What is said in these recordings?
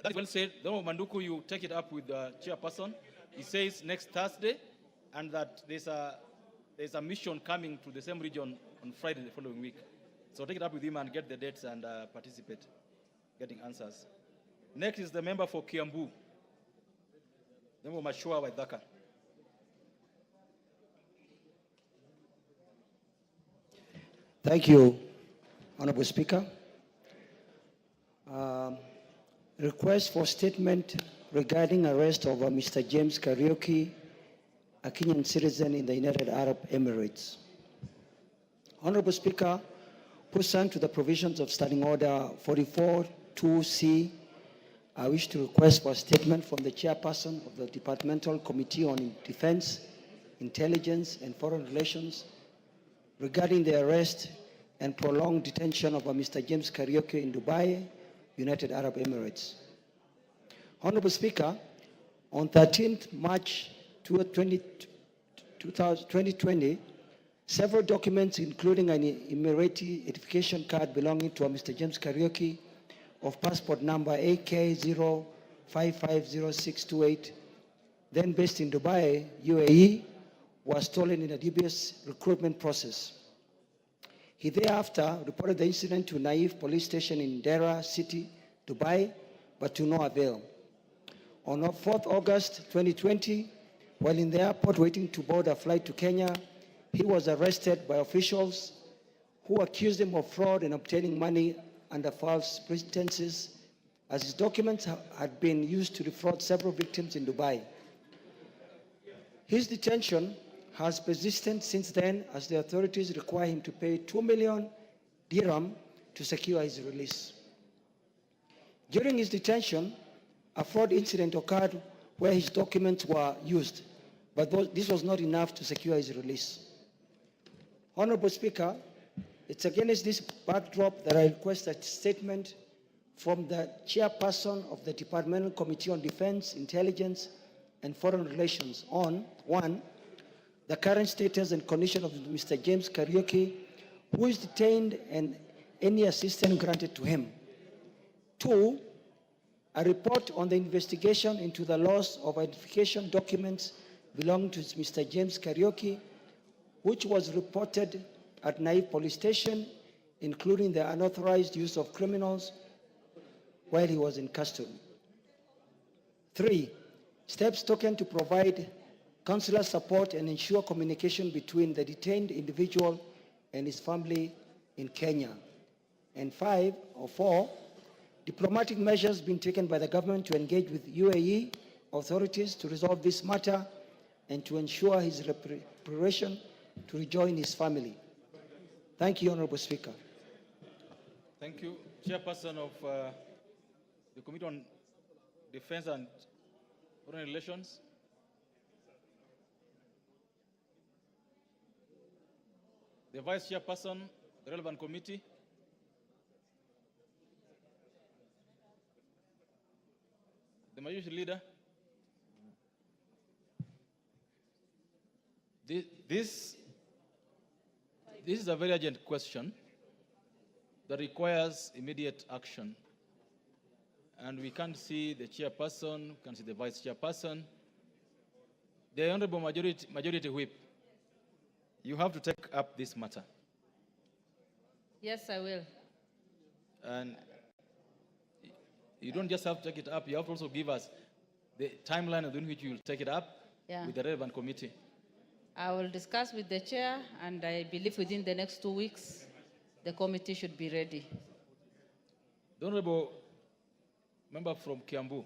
That's well said. Though Manduku, you take it up with the chairperson. He says next Thursday, and that there's a mission coming to the same region on Friday the following week. So take it up with him and get the dates and participate, getting answers. Next is the member for Kiambu, Member Mashua Waithaka. Thank you, Honorable Speaker. Request for statement regarding arrest of Mr. James Kariuki, a Kenyan citizen in the United Arab Emirates. Honorable Speaker, pursuant to the provisions of Standing Order 44-2C, I wish to request for a statement from the chairperson of the Departmental Committee on Defense, Intelligence, and Foreign Relations regarding the arrest and prolonged detention of Mr. James Kariuki in Dubai, United Arab Emirates. Honorable Speaker, on 13th March 2020, several documents, including an Emirati identification card belonging to Mr. James Kariuki of passport number AK0550628, then based in Dubai, UAE, was stolen in a dubious recruitment process. He thereafter reported the incident to Naif police station in Dera City, Dubai, but to no avail. On 4th August 2020, while in the airport waiting to board a flight to Kenya, he was arrested by officials who accused him of fraud and obtaining money under false pretenses, as his documents had been used to defraud several victims in Dubai. His detention has persisted since then, as the authorities require him to pay 2 million dirham to secure his release. During his detention, a fraud incident occurred where his documents were used, but this was not enough to secure his release. Honorable Speaker, it's against this backdrop that I request a statement from the chairperson of the Departmental Committee on Defense, Intelligence, and Foreign Relations on, 1, the current status and condition of Mr. James Kariuki, who is detained, and any assistance granted to him. 2, a report on the investigation into the loss of identification documents belonging to Mr. James Kariuki, which was reported at Naif police station, including the unauthorized use of criminals while he was in custody. 3, steps taken to provide consular support and ensure communication between the detained individual and his family in Kenya. And 4, diplomatic measures being taken by the government to engage with UAE authorities to resolve this matter and to ensure his repatriation to rejoin his family. Thank you, Honorable Speaker. Thank you. Chairperson of the Committee on Defense and Foreign Relations. The Vice Chairperson, the relevant committee. The Majority Leader. This is a very urgent question that requires immediate action. And we can't see the chairperson, we can't see the vice chairperson. The Honorable Majority Whip, you have to take up this matter. Yes, I will. And you don't just have to take it up, you have to also give us the timeline within which you will take it up with the relevant committee. I will discuss with the chair, and I believe within the next 2 weeks, the committee should be ready. The Honorable Member from Kiambu,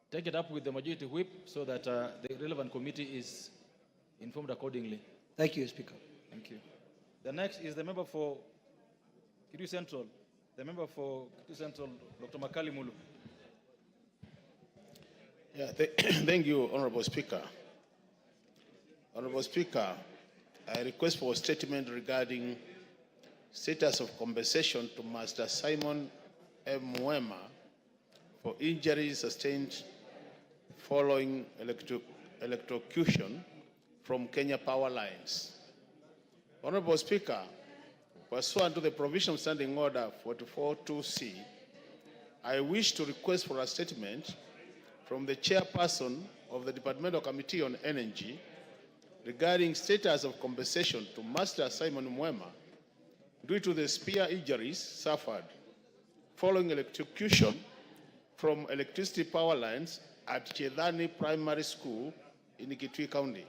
take it up with the Majority Whip so that the relevant committee is informed accordingly. Thank you, Speaker. Thank you. The next is the member for Kitui Central. The member for Kitui Central, Dr. Makali Mulu. Yeah, thank you, Honorable Speaker. Honorable Speaker, I request for a statement regarding status of compensation to Master Simon M. Mwema for injuries sustained following electrocution from Kenya Power Lines. Honorable Speaker, pursuant to the provision of Standing Order 44-2C, I wish to request for a statement from the chairperson of the Departmental Committee on Energy regarding status of compensation to Master Simon Mwema due to the spear injuries suffered following electrocution from electricity power lines at Chedhani Primary School in Kitui County.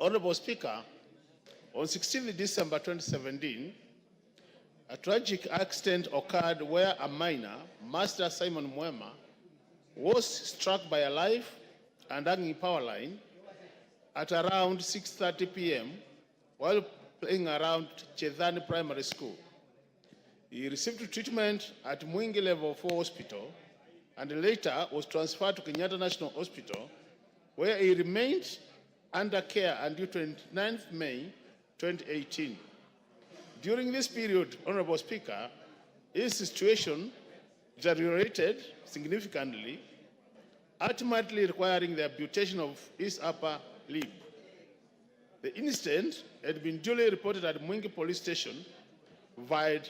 Honorable Speaker, on 16 December 2017, a tragic accident occurred where a minor, Master Simon Mwema, was struck by a live and hanging power line at around 6:30 p.m. while playing around Chedhani Primary School. He received treatment at Mwingi Level 4 Hospital and later was transferred to Kenyatta National Hospital, where he remained under care until 29th May 2018. During this period, Honorable Speaker, his situation deteriorated significantly, ultimately requiring the amputation of his upper limb. The incident had been duly reported at Mwingi Police Station via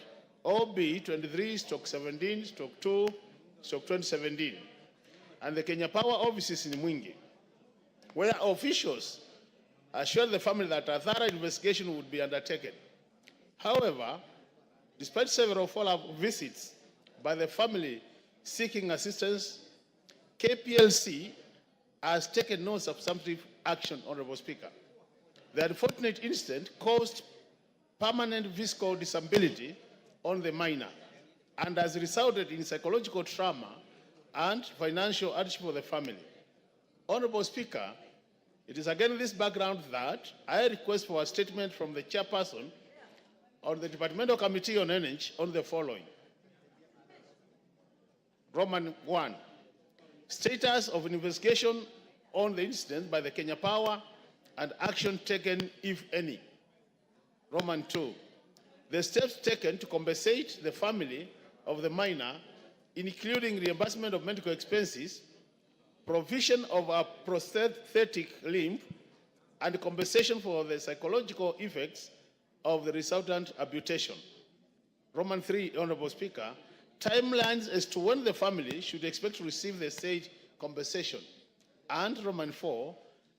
OB 23/17/2/2017 and the Kenya Power offices in Mwingi, where officials assured the family that a thorough investigation would be undertaken. However, despite several follow-up visits by the family seeking assistance, KPLC has taken no substantive action, Honorable Speaker. The unfortunate incident caused permanent physical disability on the minor and has resulted in psychological trauma and financial hardship for the family. Honorable Speaker, it is against this background that I request for a statement from the chairperson on the Departmental Committee on Energy on the following. Roman 1, status of an investigation on the incident by the Kenya Power and action taken, if any. Roman 2, the steps taken to compensate the family of the minor, including reimbursement of medical expenses, provision of a prosthetic limb, and compensation for the psychological effects of the resultant amputation. Roman 3, Honorable Speaker, timelines as to when the family should expect to receive the said compensation. And Roman 4,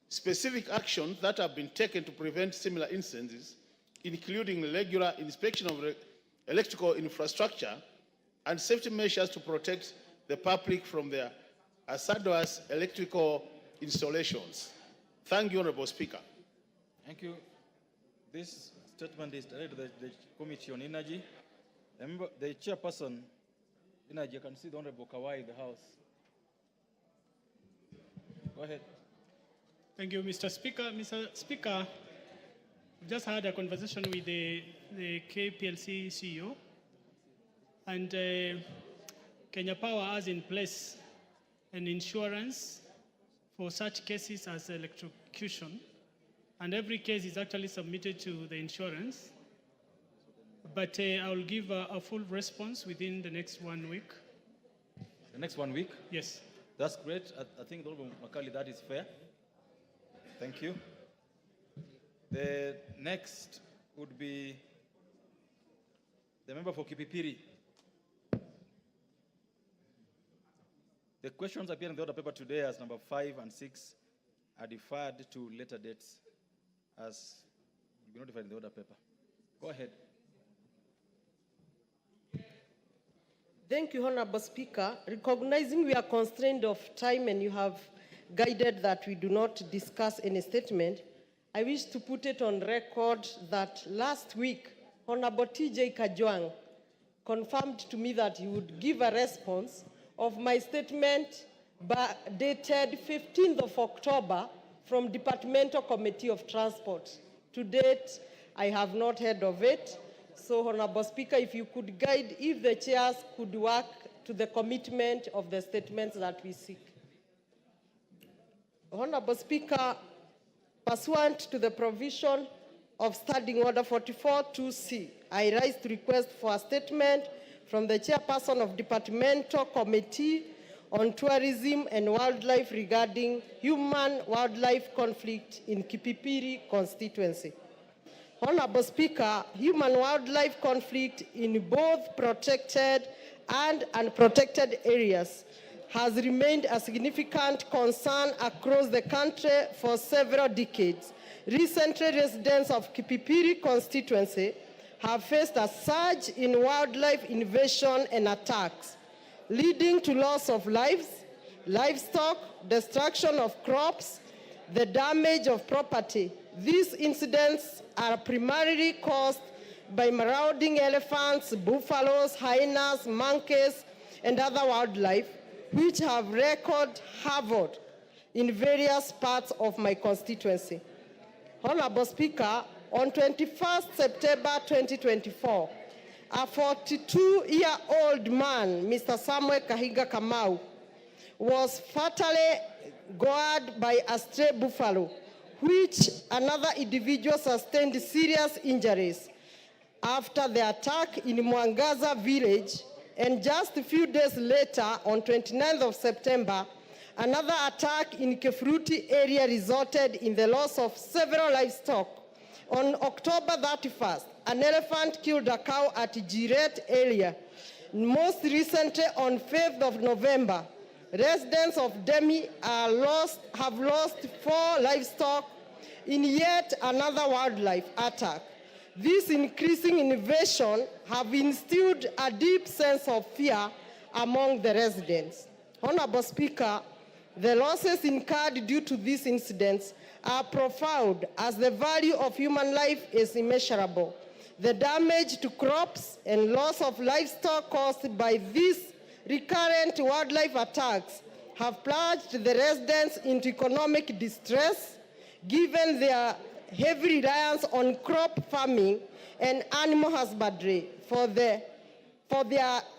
specific actions that have been taken to prevent similar incidents, including regular inspection of electrical infrastructure and safety measures to protect the public from their hazardous electrical installations. Thank you, Honorable Speaker. Thank you. This statement is directed to the Committee on Energy. Remember, the chairperson, Energy, you can see the Honorable Kawai in the House. Go ahead. Thank you, Mr. Speaker. Mr. Speaker, we just had a conversation with the KPLC CEO, and Kenya Power has in place an insurance for such cases as electrocution, and every case is actually submitted to the insurance. But I will give a full response within the next 1 week. The next 1 week? Yes. That's great. I think, Honorable Makali, that is fair. Thank you. The next would be the member for Kipipiri. The questions appear in the order paper today as number 5 and 6 are deferred to later dates as will be notified in the order paper. Go ahead. Thank you, Honorable Speaker. Recognizing we are constrained of time and you have guided that we do not discuss any statement, I wish to put it on record that last week, Honorable TJ Kajwang confirmed to me that he would give a response of my statement dated 15th of October from Departmental Committee of Transport. To date, I have not heard of it. So, Honorable Speaker, if you could guide, if the chairs could work to the commitment of the statements that we seek. Honorable Speaker, pursuant to the provision of Standing Order 44-2C, I rise to request for a statement from the chairperson of Departmental Committee on Tourism and Wildlife regarding human-wildlife conflict in Kipipiri constituency. Honorable Speaker, human-wildlife conflict in both protected and unprotected areas has remained a significant concern across the country for several decades. Recently, residents of Kipipiri constituency have faced a surge in wildlife invasion and attacks, leading to loss of lives, livestock, destruction of crops, the damage of property. These incidents are primarily caused by marauding elephants, buffaloes, hyenas, monkeys, and other wildlife, which have wreaked havoc in various parts of my constituency. Honorable Speaker, on 21st September 2024, a 42-year-old man, Mr. Samuel Kahiga Kamau, was fatally gored by a stray buffalo, which another individual sustained serious injuries after the attack in Mwangaza village, and just a few days later, on 29th of September, another attack in Kefruti area resulted in the loss of several livestock. On October 31st, an elephant killed a cow at Jiret area. Most recently, on 5th of November, residents of Demi have lost 4 livestock in yet another wildlife attack. This increasing invasion have instilled a deep sense of fear among the residents. Honorable Speaker, the losses incurred due to these incidents are profound, as the value of human life is immeasurable. The damage to crops and loss of livestock caused by these recurrent wildlife attacks have plunged the residents into economic distress, given their heavy reliance on crop farming and animal husbandry for their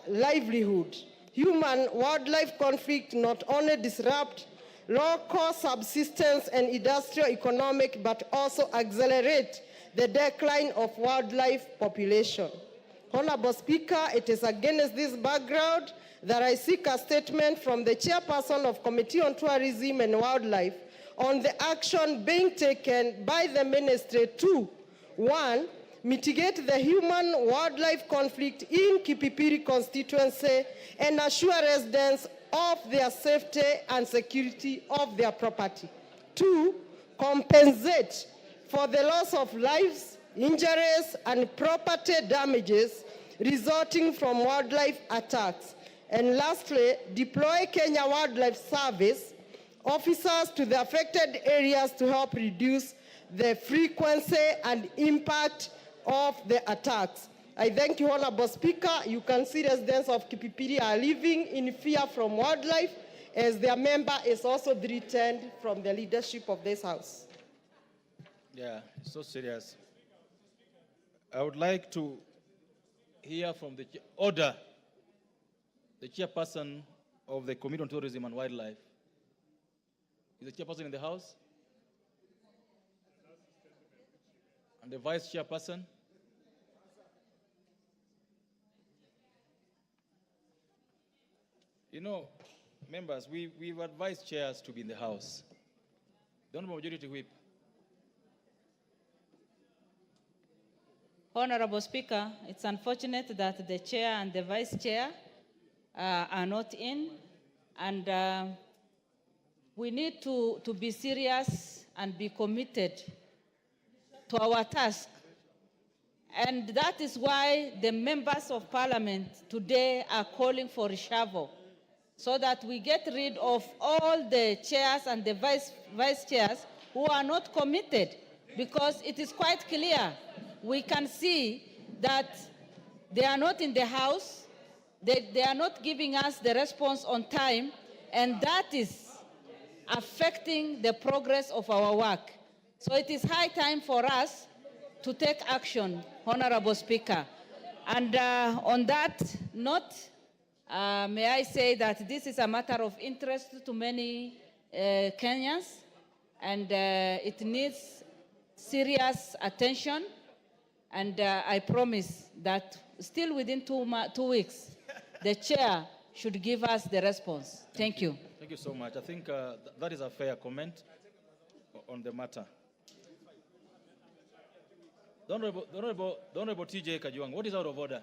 livelihood. Human-wildlife conflict not only disrupt local subsistence and industrial economic, but also accelerate the decline of wildlife population. Honorable Speaker, it is against this background that I seek a statement from the chairperson of Committee on Tourism and Wildlife on the action being taken by the ministry to, 1, mitigate the human-wildlife conflict in Kipipiri constituency and assure residents of their safety and security of their property. 2, compensate for the loss of lives, injuries, and property damages resulting from wildlife attacks. And lastly, deploy Kenya Wildlife Service officers to the affected areas to help reduce the frequency and impact of the attacks. I thank you, Honorable Speaker. You can see residents of Kipipiri are living in fear from wildlife, as their member is also detained from the leadership of this House. Yeah, it's so serious. I would like to hear from the the chairperson of the Committee on Tourism and Wildlife. Is the chairperson in the House? And the vice chairperson? You know, members, we've advised chairs to be in the House. The Honorable Majority Whip. Honorable Speaker, it's unfortunate that the chair and the vice chair are not in, and we need to be serious and be committed to our task. And that is why the members of parliament today are calling for reshuffle, so that we get rid of all the chairs and the vice chairs who are not committed, because it is quite clear. We can see that they are not in the House, they are not giving us the response on time, and that is affecting the progress of our work. So it is high time for us to take action, Honorable Speaker. And on that note, may I say that this is a matter of interest to many Kenyans, and it needs serious attention. And I promise that still within 2 weeks, the chair should give us the response. Thank you. Thank you so much. I think that is a fair comment on the matter. The Honorable TJ Kajuang, what is out of order?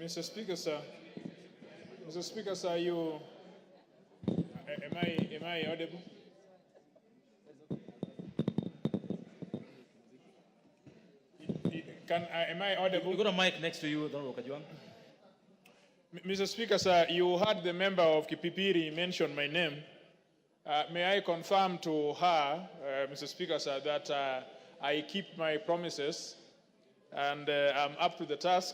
Mr. Speaker, sir. Mr. Speaker, sir, am I audible? Am I audible? You got a mic next to you, Honorable Kajwang. Mr. Speaker, sir, you heard the member of Kipipiri mention my name. May I confirm to her, Mr. Speaker, sir, that I keep my promises and I'm up to the task.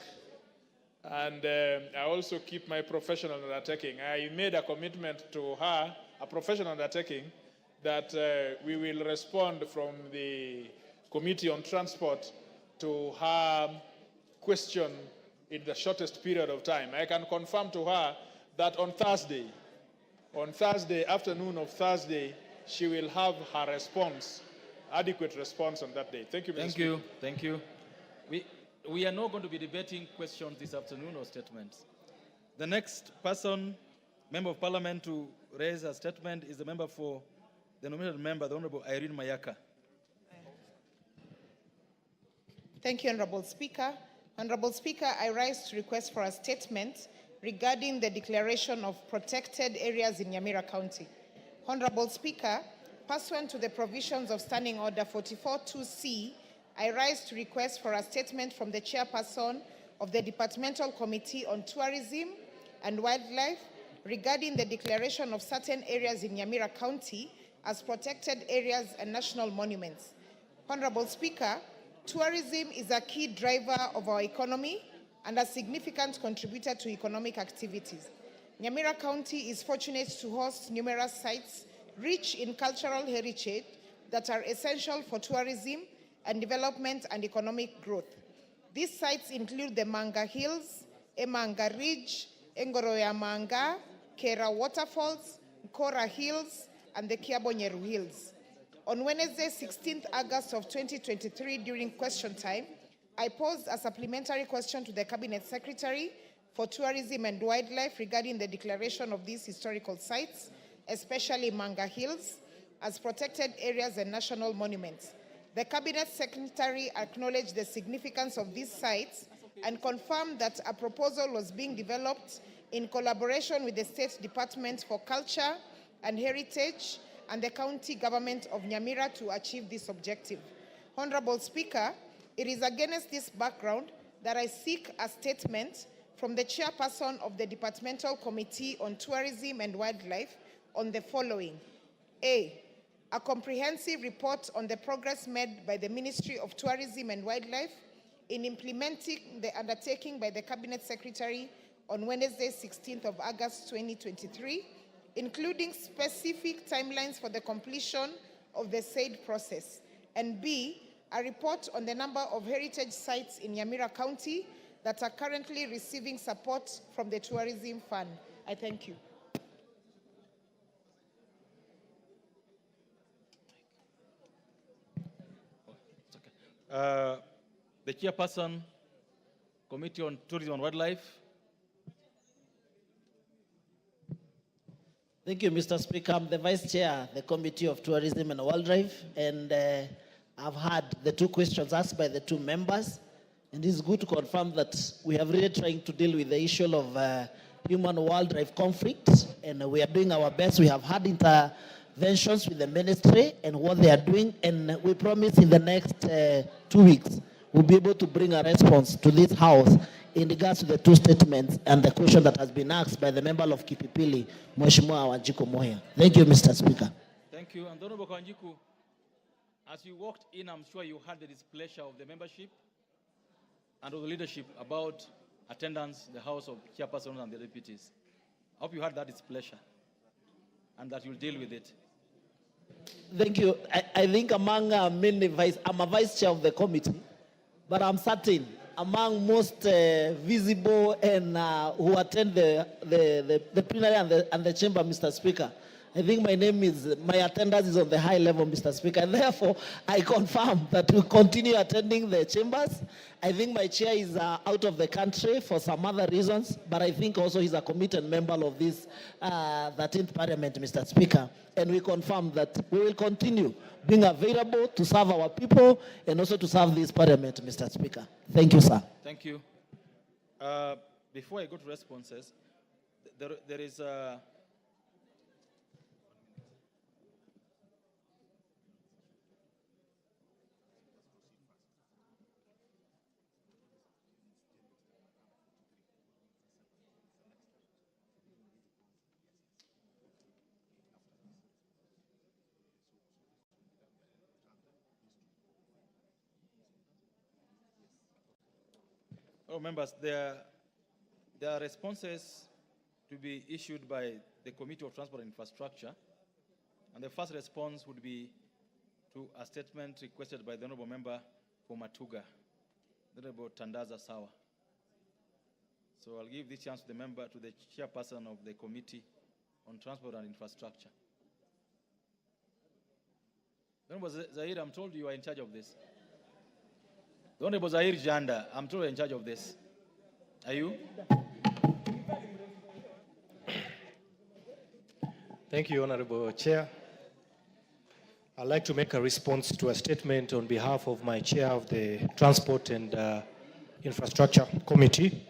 And I also keep my professional undertaking. I made a commitment to her, a professional undertaking, that we will respond from the Committee on Transport to her question in the shortest period of time. I can confirm to her that on Thursday, afternoon of Thursday, she will have her response, adequate response on that day. Thank you, Mr. Speaker. Thank you. We are not going to be debating questions this afternoon or statements. The next person, Member of Parliament, to raise a statement is the member for the nominated member, the Honorable Irene Mayaka. Thank you, Honorable Speaker. Honorable Speaker, I rise to request for a statement regarding the declaration of protected areas in Nyamira County. Honorable Speaker, pursuant to the provisions of Standing Order 44-2C, I rise to request for a statement from the chairperson of the Departmental Committee on Tourism and Wildlife regarding the declaration of certain areas in Nyamira County as protected areas and national monuments. Honorable Speaker, tourism is a key driver of our economy and a significant contributor to economic activities. Nyamira County is fortunate to host numerous sites rich in cultural heritage that are essential for tourism and development and economic growth. These sites include the Manga Hills, Emanga Ridge, Engoroya Manga, Kera Waterfalls, Kora Hills, and the Kiabonyeru Hills. On Wednesday, 16th August of 2023, during question time, I posed a supplementary question to the Cabinet Secretary for Tourism and Wildlife regarding the declaration of these historical sites, especially Manga Hills, as protected areas and national monuments. The Cabinet Secretary acknowledged the significance of these sites and confirmed that a proposal was being developed in collaboration with the State Department for Culture and Heritage and the County Government of Nyamira to achieve this objective. Honorable Speaker, it is against this background that I seek a statement from the chairperson of the Departmental Committee on Tourism and Wildlife on the following. A comprehensive report on the progress made by the Ministry of Tourism and Wildlife in implementing the undertaking by the Cabinet Secretary on Wednesday, 16th of August, 2023, including specific timelines for the completion of the said process. And B, a report on the number of heritage sites in Nyamira County that are currently receiving support from the Tourism Fund. I thank you. The chairperson, Committee on Tourism and Wildlife. Thank you, Mr. Speaker. I'm the Vice Chair, the Committee of Tourism and Wildlife, and I've had the two questions asked by the two members, and it's good to confirm that we are really trying to deal with the issue of human-wildlife conflict, and we are doing our best. We have had interventions with the ministry and what they are doing, and we promise in the next 2 weeks we'll be able to bring a response to this House in regards to the two statements and the question that has been asked by the member of Kipipili, Mheshimiwa Wanjiku Moya. Thank you, Mr. Speaker. Thank you. And Honorable Wanjiku, as you walked in, I'm sure you had the displeasure of the membership and of the leadership about attendance in the House of Chairpersons and the deputies. I hope you had that displeasure and that you'll deal with it. Thank you. I think among many I'm a vice chair of the committee, but I'm certain among most visible and who attend the plenary and the chamber, Mr. Speaker, I think my attendance is on the high level, Mr. Speaker, and therefore I confirm that we continue attending the chambers. I think my chair is out of the country for some other reasons, but I think also he's a committed member of this 13th Parliament, Mr. Speaker, and we confirm that we will continue being available to serve our people and also to serve this Parliament, Mr. Speaker. Thank you, sir. Thank you. before I go to responses, there is a... Oh, members, there are responses to be issued by the Committee of Transport and Infrastructure. And the first response would be to a statement requested by the Honorable Member for Matuga, the Honorable Tandaza Sawa. So I'll give this chance to the member, to the chairperson of the Committee on Transport and Infrastructure. The Honorable Zahir, I'm told you are in charge of this. The Honorable Zahir Janda, I'm told you're in charge of this. Are you? Thank you, Honorable Chair. I'd like to make a response to a statement on behalf of my chair of the Transport and Infrastructure Committee.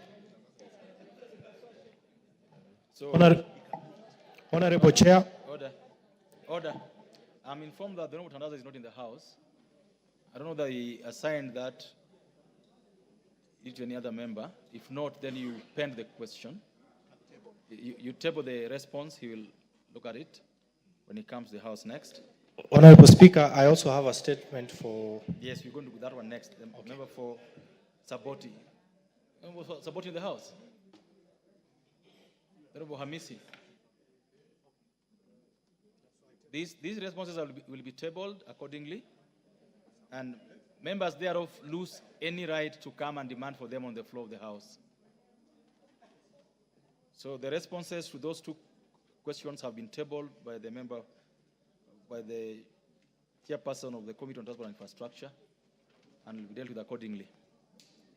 So, Honorable Chair. Order. I'm informed that the Honorable Tandaza is not in the House. I don't know that he assigned that to any other member. If not, then you pen the question. You table the response. He will look at it when he comes to the House next. Honorable Speaker, I also have a statement for... Yes, we're going to do that one next. The member for Saboti. Member for Saboti in the House. Honorable Hamisi. These responses will be tabled accordingly, and members thereof lose any right to come and demand for them on the floor of the House. So the responses to those two questions have been tabled by the member, by the chairperson of the Committee on Transport and Infrastructure, and will be dealt with accordingly.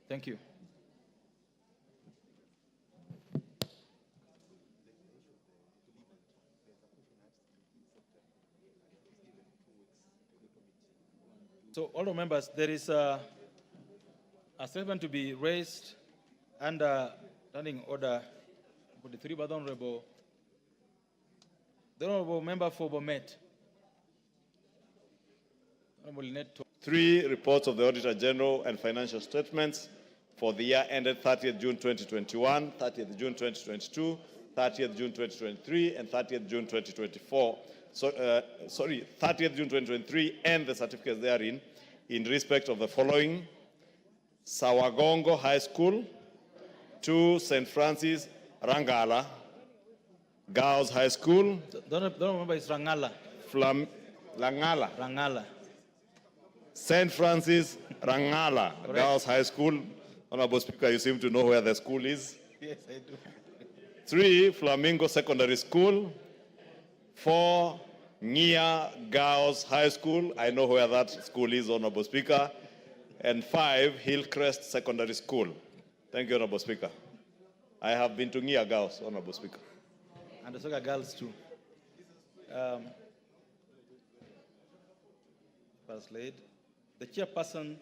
Thank you. So, all the members, there is a statement to be raised under Standing Order 43 by the Honorable Member for Bomet. Honorable Neto. 3 reports of the Auditor General and financial statements for the year ended 30th June 2021, 30th June 2022, 30th June 2023, and 30th June 2024. 30th June 2023, and the certificates therein, in respect of the following: Sawagongo High School, 2 St. Francis Rangala, Girls High School. Don't remember, it's Rangala. Rangala. St. Francis Rangala, Girls High School. Honorable Speaker, you seem to know where the school is. Yes, I do. 3 Flamingo Secondary School. 4 Nia Girls High School. I know where that school is, Honorable Speaker. And 5 Hillcrest Secondary School. Thank you, Honorable Speaker. I have been to Nia Girls, Honorable Speaker. And the Soga Girls too. First Lady, the chairperson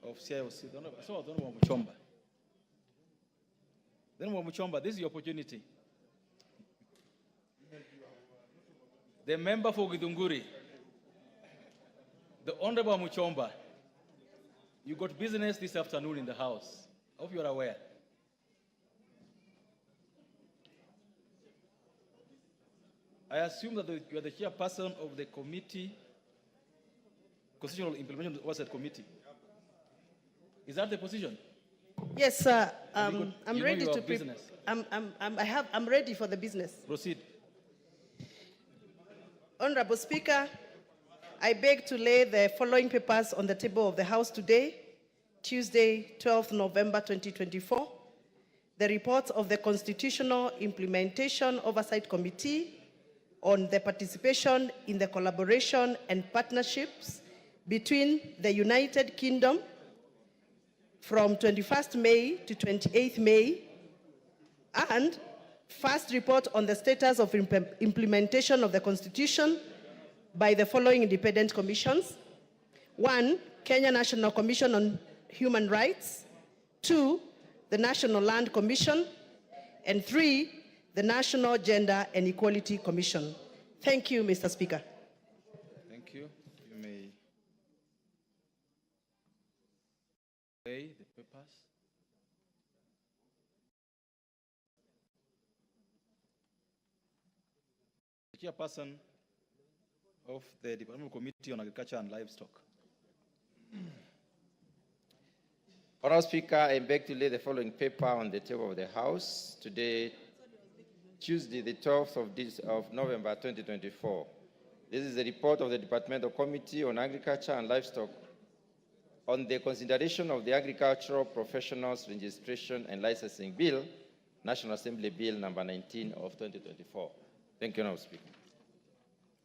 of CIOC, the Honorable Muchomba. The Honorable Muchomba, this is your opportunity. The member for Githunguri, the Honorable Muchomba, you got business this afternoon in the House. I hope you are aware. I assume that you are the chairperson of the committee, Constitutional Implementation Oversight Committee. Is that the position? Yes, sir. I'm ready to business. I'm ready for the business. Proceed. Honorable Speaker, I beg to lay the following papers on the table of the House today, Tuesday, 12th November 2024. The report of the Constitutional Implementation Oversight Committee on the participation in the collaboration and partnerships between the United Kingdom from 21st May to 28th May, and first report on the status of implementation of the Constitution by the following independent commissions. 1, Kenya National Commission on Human Rights. 2, the National Land Commission, and 3, the National Gender and Equality Commission. Thank you, Mr. Speaker. Thank you. You may lay the papers. The chairperson of the Departmental Committee on Agriculture and Livestock. Honourable Speaker, I beg to lay the following paper on the table of the House today, Tuesday, the 12th of November 2024. This is the report of the Departmental Committee on Agriculture and Livestock on the consideration of the Agricultural Professionals Registration and Licensing Bill, National Assembly Bill number 19 of 2024. Thank you, Honourable Speaker.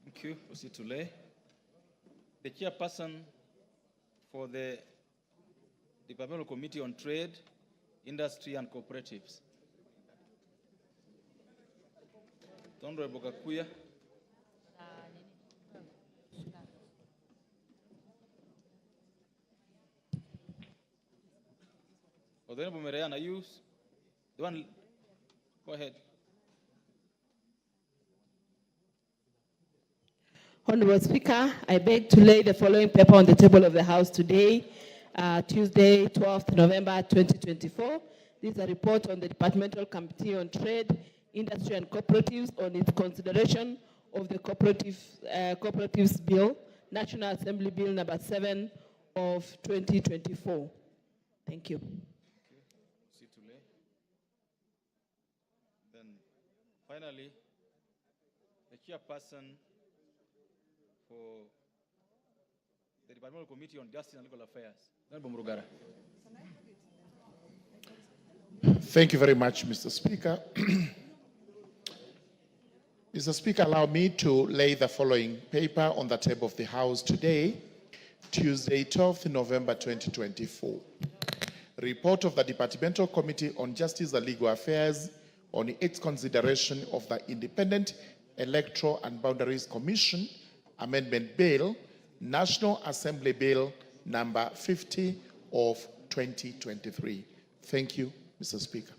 Thank you. Proceed to lay. The chairperson for the Departmental Committee on Trade, Industry and Cooperatives. Honorable Gakuya. Honorable Merean, are you the one? Go ahead. Honorable Speaker, I beg to lay the following paper on the table of the House today, Tuesday, 12th November 2024. This is a report on the Departmental Committee on Trade, Industry and Cooperatives on its consideration of the Cooperatives Bill, National Assembly Bill number 7 of 2024. Thank you. Then finally, the chairperson for the Departmental Committee on Justice and Legal Affairs, Honorable Murugara. Thank you very much, Mr. Speaker. Mr. Speaker, allow me to lay the following paper on the table of the House today, Tuesday, 12th November 2024. Report of the Departmental Committee on Justice and Legal Affairs on its consideration of the Independent Electoral and Boundaries Commission Amendment Bill, National Assembly Bill number 50 of 2023. Thank you, Mr. Speaker.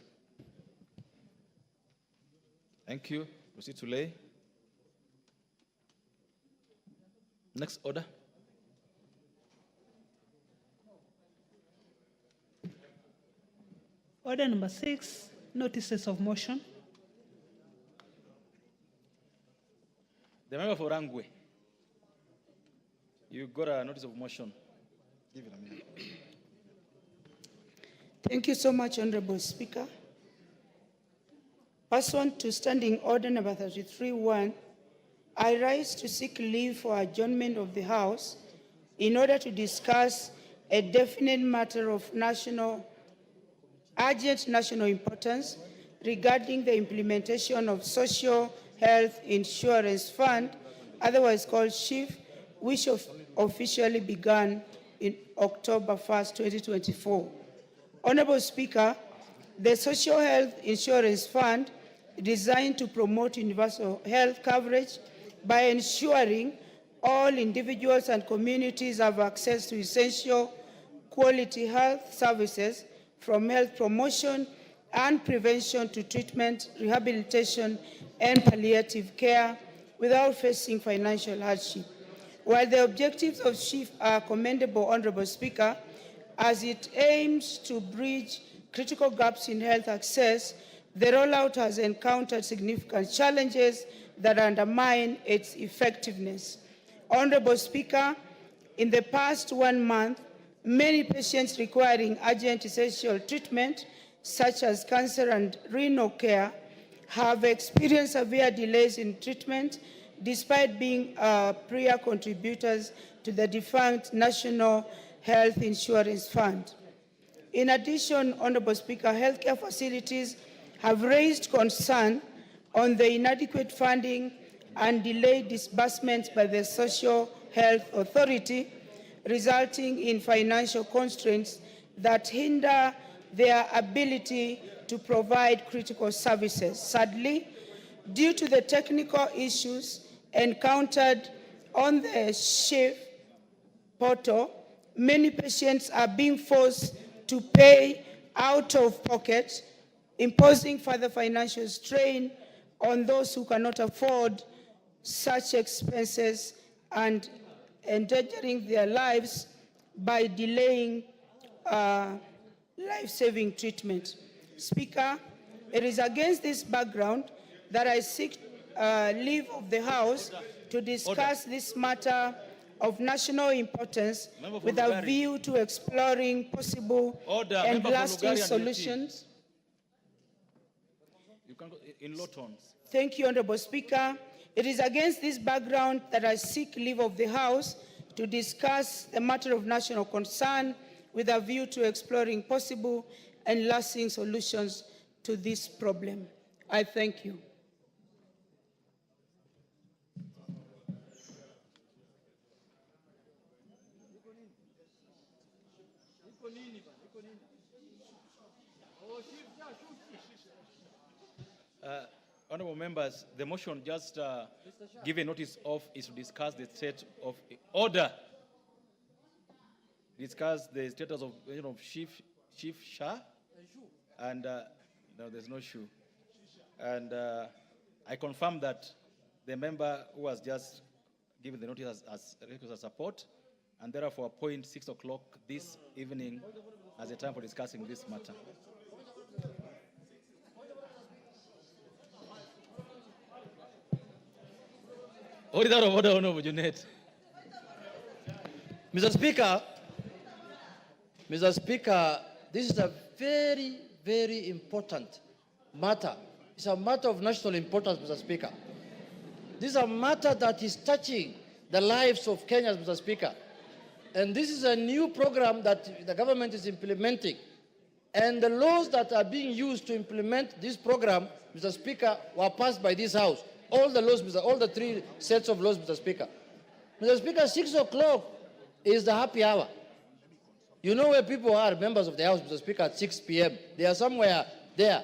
Thank you. Proceed to lay. Next order. Order number 6, notices of motion. The member for Rangwe. You got a notice of motion. Give it a minute. Thank you so much, Honorable Speaker. Pursuant to Standing Order number 33-1, I rise to seek leave for adjournment of the House in order to discuss a definite matter of urgent national importance regarding the implementation of Social Health Insurance Fund, otherwise called SHIF, which officially began in October 1st, 2024. Honorable Speaker, the Social Health Insurance Fund is designed to promote universal health coverage by ensuring all individuals and communities have access to essential quality health services, from health promotion and prevention to treatment, rehabilitation, and palliative care without facing financial hardship. While the objectives of SHIF are commendable, Honorable Speaker, as it aims to bridge critical gaps in health access, the rollout has encountered significant challenges that undermine its effectiveness. Honorable Speaker, in the past 1 month, many patients requiring urgent essential treatment, such as cancer and renal care, have experienced severe delays in treatment despite being prior contributors to the defunct National Health Insurance Fund. In addition, Honorable Speaker, healthcare facilities have raised concern on the inadequate funding and delayed disbursements by the Social Health Authority, resulting in financial constraints that hinder their ability to provide critical services. Sadly, due to the technical issues encountered on the SHIF portal, many patients are being forced to pay out of pocket, imposing further financial strain on those who cannot afford such expenses and endangering their lives by delaying life-saving treatment. Speaker, it is against this background that I seek leave of the House to discuss this matter of national importance with a view to exploring possible and lasting solutions. You can go in low tones. Thank you, Honorable Speaker. It is against this background that I seek leave of the House to discuss the matter of national concern with a view to exploring possible and lasting solutions to this problem. I thank you. Honorable members, the motion just given notice of is to discuss the state of order. Discuss the status of, Chief Shah, and no, there's no shoe. And I confirm that the member who has just given the notice has requested support, and therefore appoint 6 o'clock this evening as a time for discussing this matter. What is out of order, Honorable Junet? Mr. Speaker, this is a very, very important matter. It's a matter of national importance, Mr. Speaker. This is a matter that is touching the lives of Kenyans, Mr. Speaker. And this is a new program that the government is implementing. And the laws that are being used to implement this program, Mr. Speaker, were passed by this House. All the laws, all the 3 sets of laws, Mr. Speaker. Mr. Speaker, 6 o'clock is the happy hour. You know where people are, members of the House, Mr. Speaker, at 6 p.m. They are somewhere there.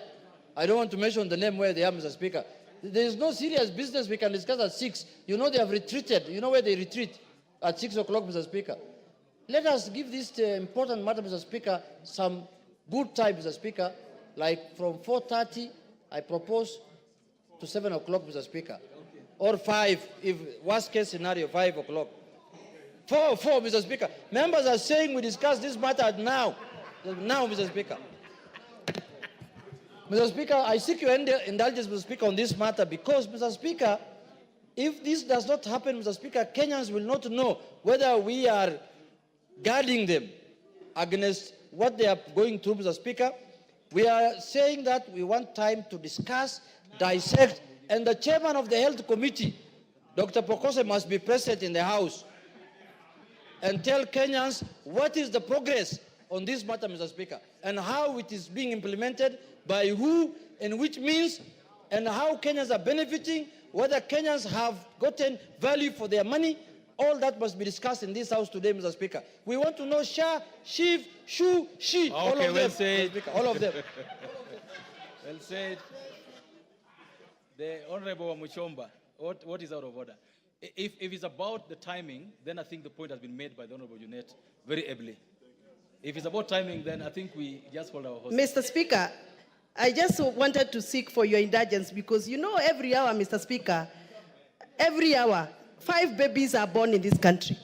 I don't want to mention the name where they are, Mr. Speaker. There is no serious business we can discuss at 6. You know they have retreated. You know where they retreat? At 6 o'clock, Mr. Speaker. Let us give this important matter, Mr. Speaker, some good time, Mr. Speaker. Like from 4:30, I propose to 7 o'clock, Mr. Speaker. Or 5, if worst case scenario, 5 o'clock. 4, Mr. Speaker. Members are saying we discuss this matter now. Now, Mr. Speaker. Mr. Speaker, I seek your indulgence, Mr. Speaker, on this matter because, Mr. Speaker, if this does not happen, Mr. Speaker, Kenyans will not know whether we are guarding them against what they are going through, Mr. Speaker. We are saying that we want time to discuss, dissect, and the chairman of the Health Committee, Dr. Pokose, must be present in the House and tell Kenyans what is the progress on this matter, Mr. Speaker, and how it is being implemented, by who, and which means, and how Kenyans are benefiting, whether Kenyans have gotten value for their money. All that must be discussed in this House today, Mr. Speaker. We want to know Shah, Shiv, Shu, Shi, Okay, all of well them, said. Mr. Speaker, all of them. Well said. The Honorable Muchomba, what is out of order? If it's about the timing, then I think the point has been made by the Honorable Junet very ably. If it's about timing, then I think we just hold our horses. Mr. Speaker, I just wanted to seek for your indulgence because you know every hour, Mr. Speaker, every hour, 5 babies are born in this country.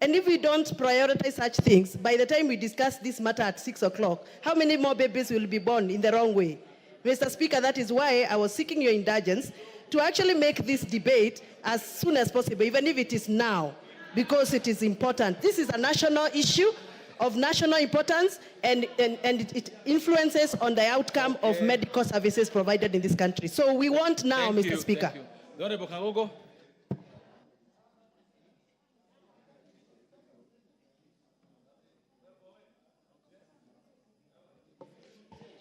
And if we don't prioritize such things, by the time we discuss this matter at 6 o'clock, how many more babies will be born in the wrong way? Mr. Speaker, that is why I was seeking your indulgence to actually make this debate as soon as possible, even if it is now, because it is important. This is a national issue of national importance, and it influences on the outcome of medical services provided in this country. So we want now, Mr. Speaker. Thank you. The Honorable Kangogo.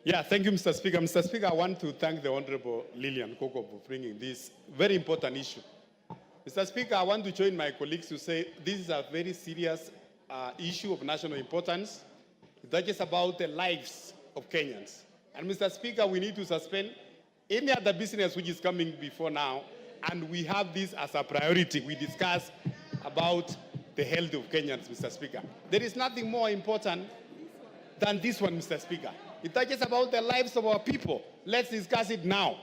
Yeah, thank you, Mr. Speaker. Mr. Speaker, I want to thank the Honorable Lillian Koko for bringing this very important issue. Mr. Speaker, I want to join my colleagues to say this is a very serious issue of national importance. That is about the lives of Kenyans. And Mr. Speaker, we need to suspend any other business which is coming before now, and we have this as a priority. We discuss about the health of Kenyans, Mr. Speaker. There is nothing more important than this one, Mr. Speaker. It touches about the lives of our people. Let's discuss it now.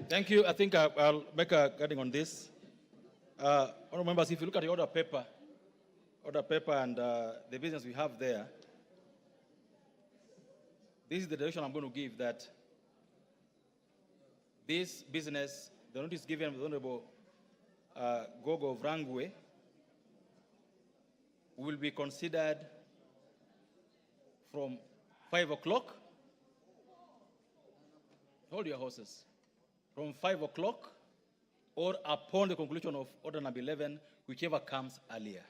Thank you. I think I'll make a guiding on this. Honourable members, if you look at the order paper and the business we have there, this is the direction I'm going to give, that this business, the notice given by the Honourable Gogo of Rangwe, will be considered from 5 o'clock. Hold your horses. From 5 o'clock or upon the conclusion of order number 11, whichever comes earlier.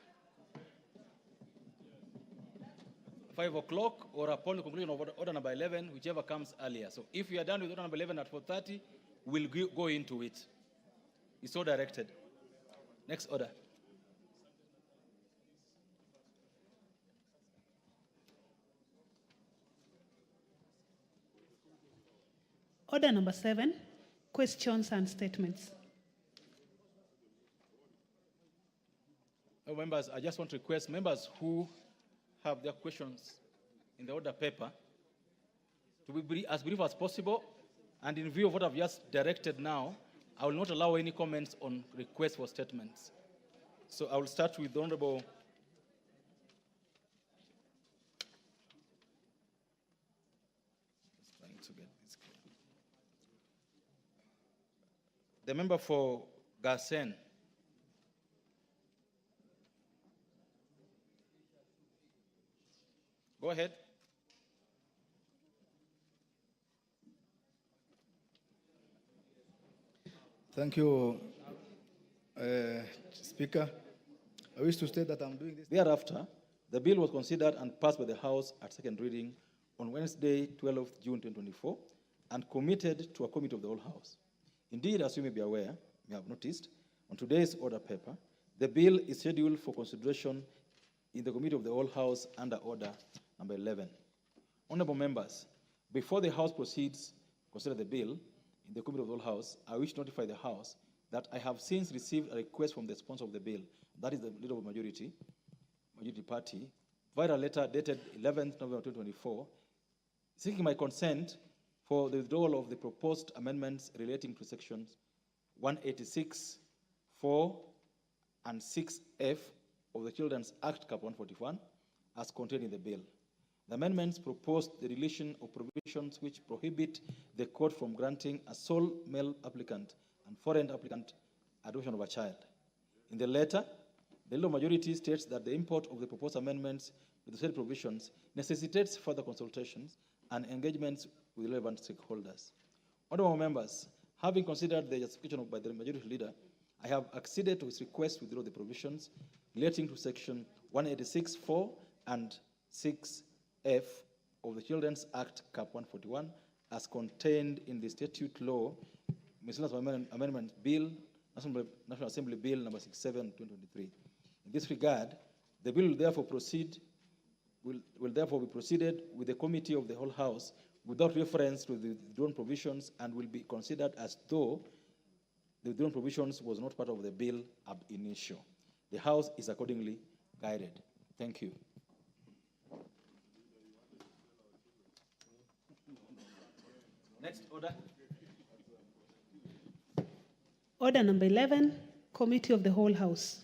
5 o'clock or upon the conclusion of order number 11, whichever comes earlier. So if we are done with order number 11 at 4:30, we'll go into it. It's so directed. Next order. Order number 7, questions and statements. Oh, members, I just want to request members who have their questions in the order paper to be as brief as possible, and in view of what I've just directed now, I will not allow any comments on requests for statements. So I will start with the Honorable the member for Garsen. Go ahead. Thank you, Speaker. I wish to state that I'm doing this. Thereafter, the bill was considered and passed by the House at second reading on Wednesday, 12th June 2024, and committed to a committee of the whole House. Indeed, as you may be aware, you have noticed, on today's order paper, the bill is scheduled for consideration in the committee of the whole House under order number 11. Honorable members, before the House proceeds to consider the bill in the committee of the whole House, I wish to notify the House that I have since received a request from the sponsor of the bill, that is the Leader of the Majority Party, via a letter dated 11th November 2024, seeking my consent for the withdrawal of the proposed amendments relating to sections 186, 4, and 6F of the Children's Act, Cap 141, as contained in the bill. The amendments proposed the deletion of provisions which prohibit the court from granting a sole male applicant and foreign applicant adoption of a child. In the letter, the Leader of the Majority states that the import of the proposed amendments with the said provisions necessitates further consultations and engagements with relevant stakeholders. Honorable members, having considered the justification by the Majority Leader, I have acceded to his request to withdraw the provisions relating to section 186(4) and 6F of the Children's Act, Cap 141, as contained in the Statute Law Miscellaneous Amendment Bill, National Assembly Bill number 67, 2023. In this regard, the bill will therefore be proceeded with the committee of the whole House without reference to the withdrawn provisions, and will be considered as though the withdrawn provisions was not part of the bill ab initio. The House is accordingly guided. Thank you. Next order. Order number 11, Committee of the Whole House.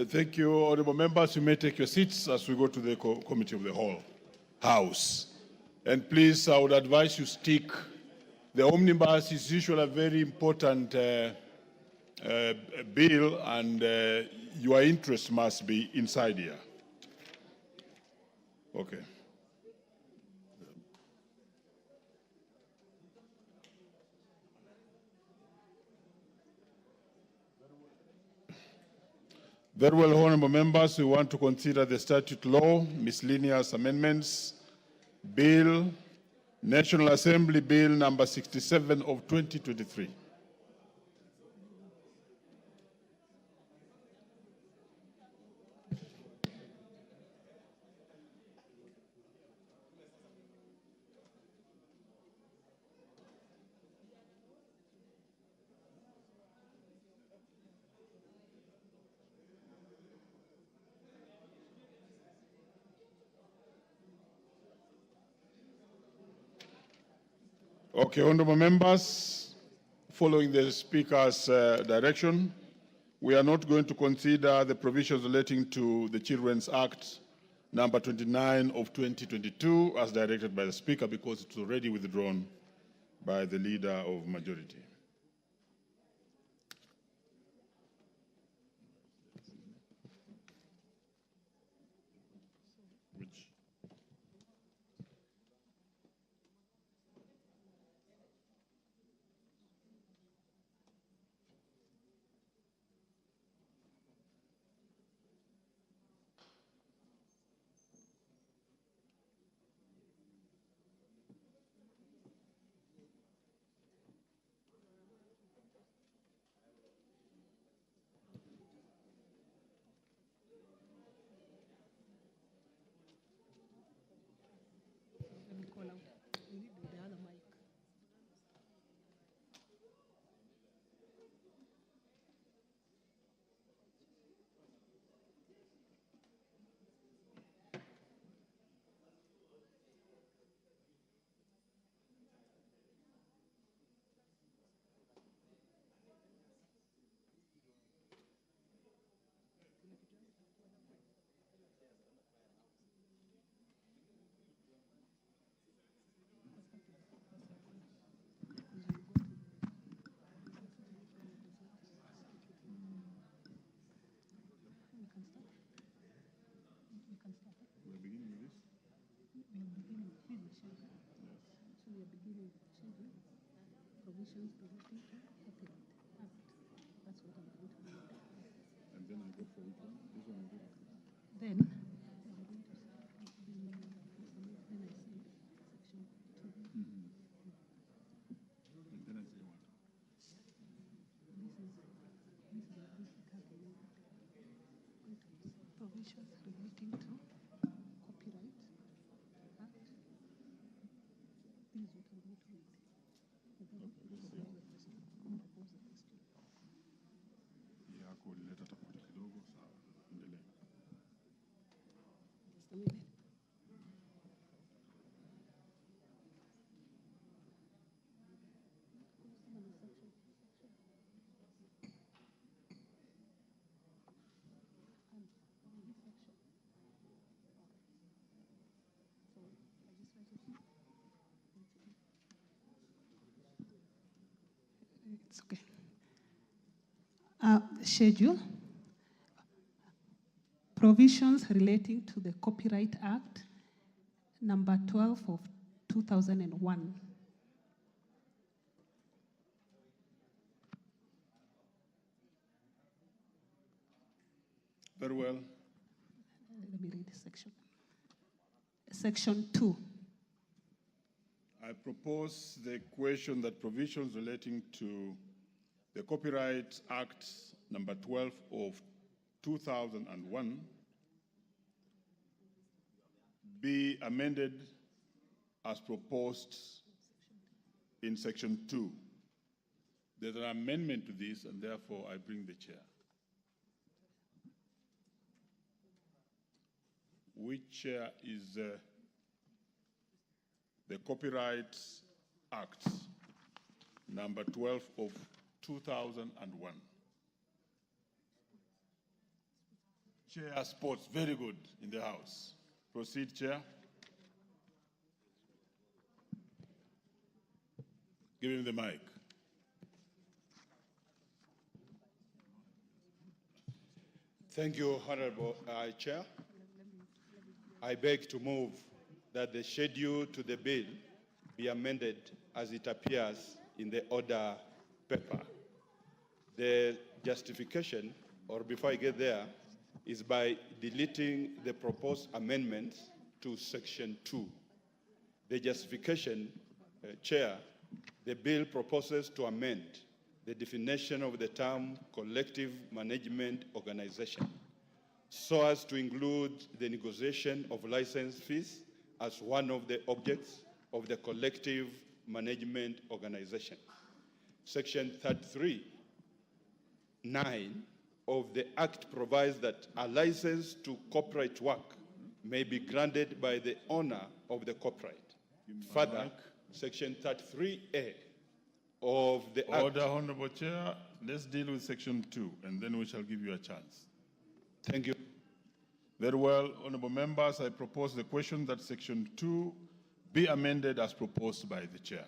Thank you, honorable members. You may take your seats as we go to the committee of the whole House. And please, I would advise you stick. The omnibus is usually a very important bill, and your interest must be inside here. Okay. Very well, honorable members, we want to consider the statute law, miscellaneous amendments, bill, National Assembly Bill number 67 of 2023. Okay, honorable members, following the Speaker's direction, we are not going to consider the provisions relating to the Children's Act number 29 of 2022 as directed by the Speaker because it's already withdrawn by the Leader of Majority. It's okay. Schedule. Provisions relating to the Copyright Act, number 12 of 2001. Very well. Let me read the section. Section 2. I propose the question that provisions relating to the Copyright Act number 12 of 2001 be amended as proposed in section 2. There's an amendment to this, and therefore I bring the chair. Which chair is the Copyright Act number 12 of 2001. Chair Sports, very good in the House. Proceed, Chair. Give him the mic. Thank you, Honorable Chair. I beg to move that the schedule to the bill be amended as it appears in the order paper. The justification, or before I get there, is by deleting the proposed amendments to Section 2. The justification, Chair, the bill proposes to amend the definition of the term collective management organization so as to include the negotiation of license fees as one of the objects of the collective management organization. Section 33(9) of the Act provides that a license to copyright work may be granted by the owner of the copyright. Further, Section 33A of the Act... Order, Honorable Chair. Let's deal with Section 2, and then we shall give you a chance. Thank you. Very well, honorable members, I propose the question that Section 2 be amended as proposed by the Chair.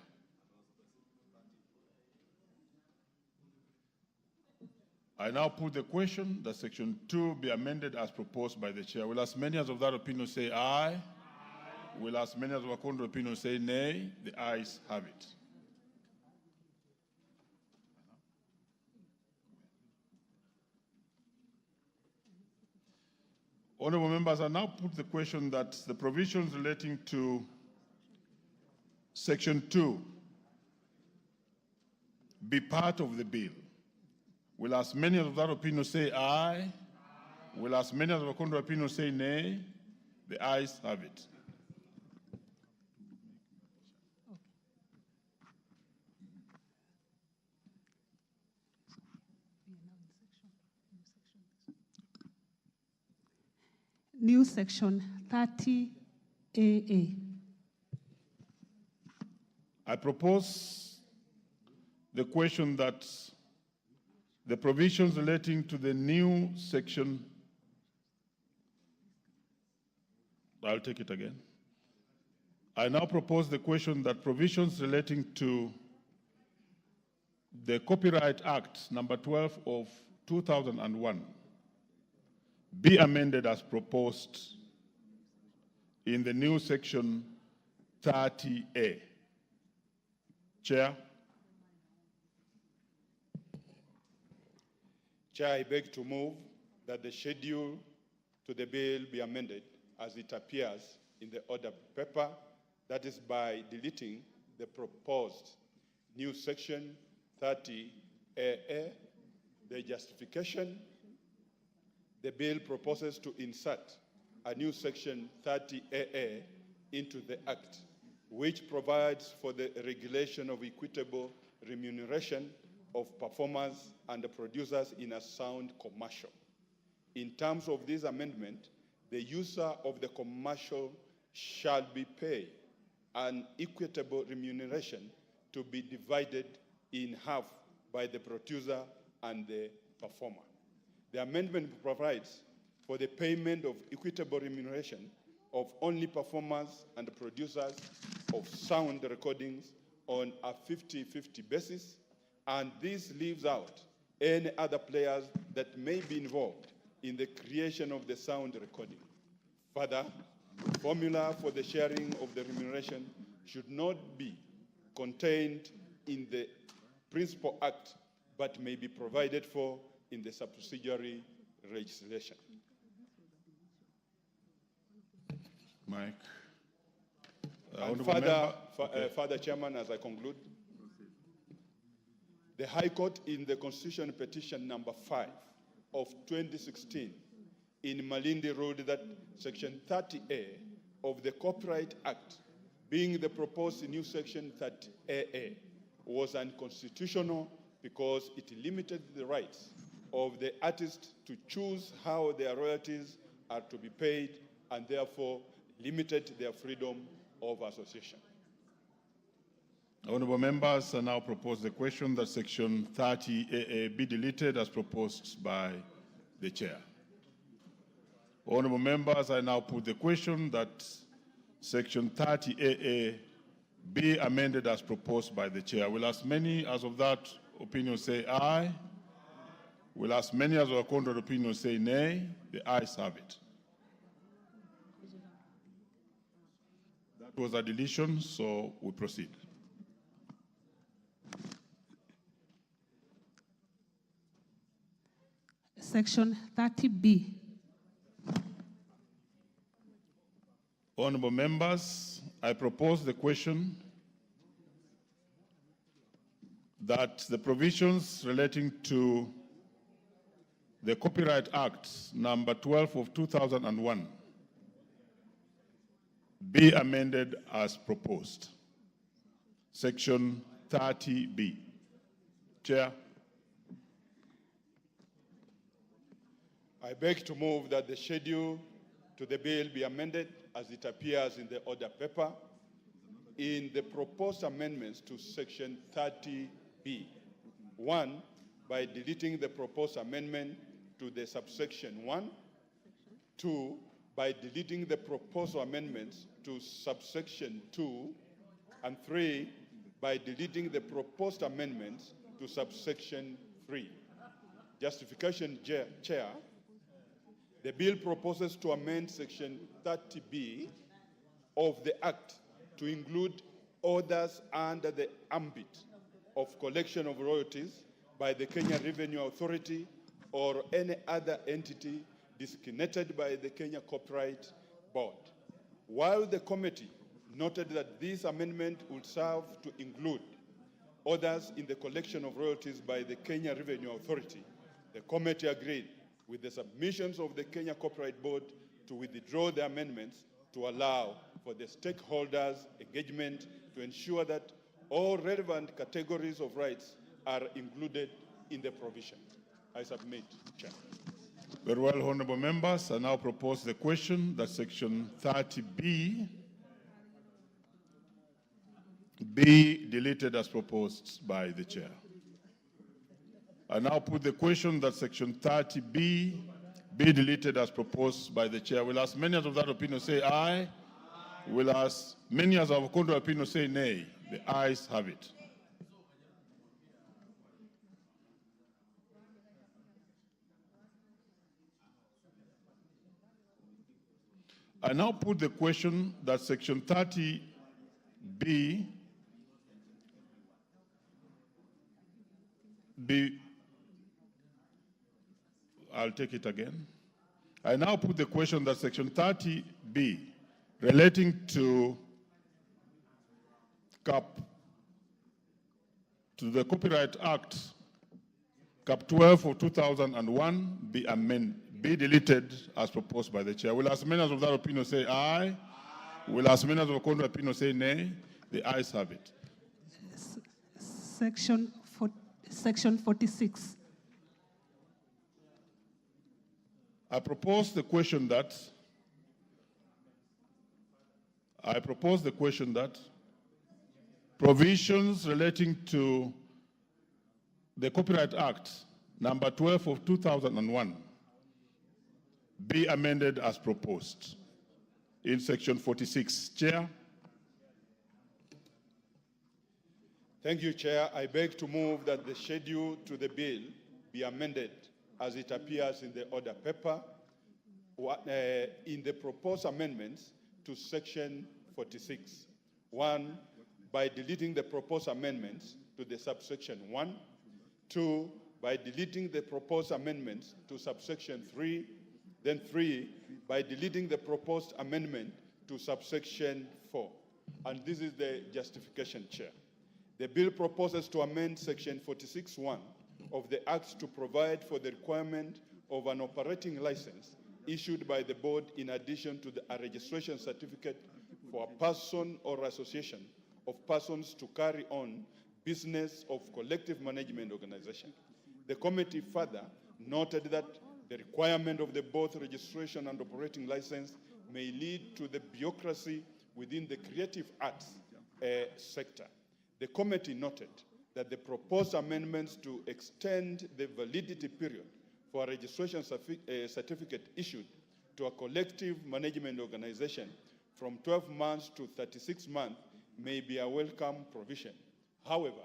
I now put the question that Section 2 be amended as proposed by the Chair. Will as many as of that opinion say aye? Will as many as of a contrary opinion say nay? The ayes have it. Honorable members, I now put the question that the provisions relating to Section 2 be part of the bill. Will as many of that opinion say aye? Will as many of the contrary opinion say nay? The ayes have it. New section 30AA. I propose the question that the provisions relating to the new section, I'll take it again. I now propose the question that provisions relating to the Copyright Act number 12 of 2001 be amended as proposed in the new section 30A. Chair. Chair, I beg to move that the schedule to the bill be amended as it appears in the order paper, that is by deleting the proposed new section 30AA, the justification. The bill proposes to insert a new section 30AA into the Act, which provides for the regulation of equitable remuneration of performers and producers in a sound commercial. In terms of this amendment, the user of the commercial shall be paid an equitable remuneration to be divided in half by the producer and the performer. The amendment provides for the payment of equitable remuneration of only performers and producers of sound recordings on a 50-50 basis, and this leaves out any other players that may be involved in the creation of the sound recording. Further, formula for the sharing of the remuneration should not be contained in the Principal Act, but may be provided for in the subsidiary legislation. Mike. And further, Chairman, as I conclude, the High Court in the Constitution Petition number 5 of 2016 in Malindi ruled that Section 30A of the Copyright Act, being the proposed new Section 30AA, was unconstitutional because it limited the rights of the artists to choose how their royalties are to be paid and therefore limited their freedom of association. Honorable members, I now propose the question that Section 30AA be deleted as proposed by the Chair. Honorable members, I now put the question that Section 30AA be amended as proposed by the Chair. Will as many as of that opinion say aye? Will as many as of a contrary opinion say nay? The ayes have it. That was a deletion, so we proceed. Section 30B. Honorable members, I propose the question that the provisions relating to the Copyright Act number 12 of 2001 be amended as proposed. Section 30B. Chair. I beg to move that the schedule to the bill be amended as it appears in the order paper in the proposed amendments to section 30B. 1, by deleting the proposed amendment to the subsection 1. 2, by deleting the proposed amendments to subsection 2. And 3, by deleting the proposed amendments to subsection 3. Justification, Chair. The bill proposes to amend section 30B of the Act to include orders under the ambit of collection of royalties by the Kenya Revenue Authority or any other entity designated by the Kenya Copyright Board. While the committee noted that this amendment would serve to include orders in the collection of royalties by the Kenya Revenue Authority, the committee agreed with the submissions of the Kenya Copyright Board to withdraw the amendments to allow for the stakeholders' engagement to ensure that all relevant categories of rights are included in the provision. I submit, Chair. Very well, honorable members. I now propose the question that section 30B be deleted as proposed by the chair. I now put the question that section 30B be deleted as proposed by the chair. Will as many as of that opinion say aye? Will as many as of contrary opinion say nay? The ayes have it. I now put the question that section 30B I'll take it again. I now put the question that section 30B relating to the Copyright Act, Cap 12 of 2001 be deleted as proposed by the chair. Will as many as of that opinion say aye? Will as many as of the contrary opinion say nay? The ayes have it. Section 46. I propose the question that provisions relating to the Copyright Act number 12 of 2001 be amended as proposed in section 46. Chair. Thank you, Chair. I beg to move that the schedule to the bill be amended as it appears in the order paper in the proposed amendments to section 46. 1, by deleting the proposed amendments to the subsection 1. 2, by deleting the proposed amendments to subsection 3. Then 3, by deleting the proposed amendment to subsection 4. And this is the justification, Chair. The bill proposes to amend section 46(1) of the Act to provide for the requirement of an operating license issued by the board in addition to a registration certificate for a person or association of persons to carry on business of collective management organization. The committee further noted that the requirement of the both registration and operating license may lead to the bureaucracy within the creative arts sector. The committee noted that the proposed amendments to extend the validity period for a registration certificate issued to a collective management organization from 12 months to 36 months may be a welcome provision. However,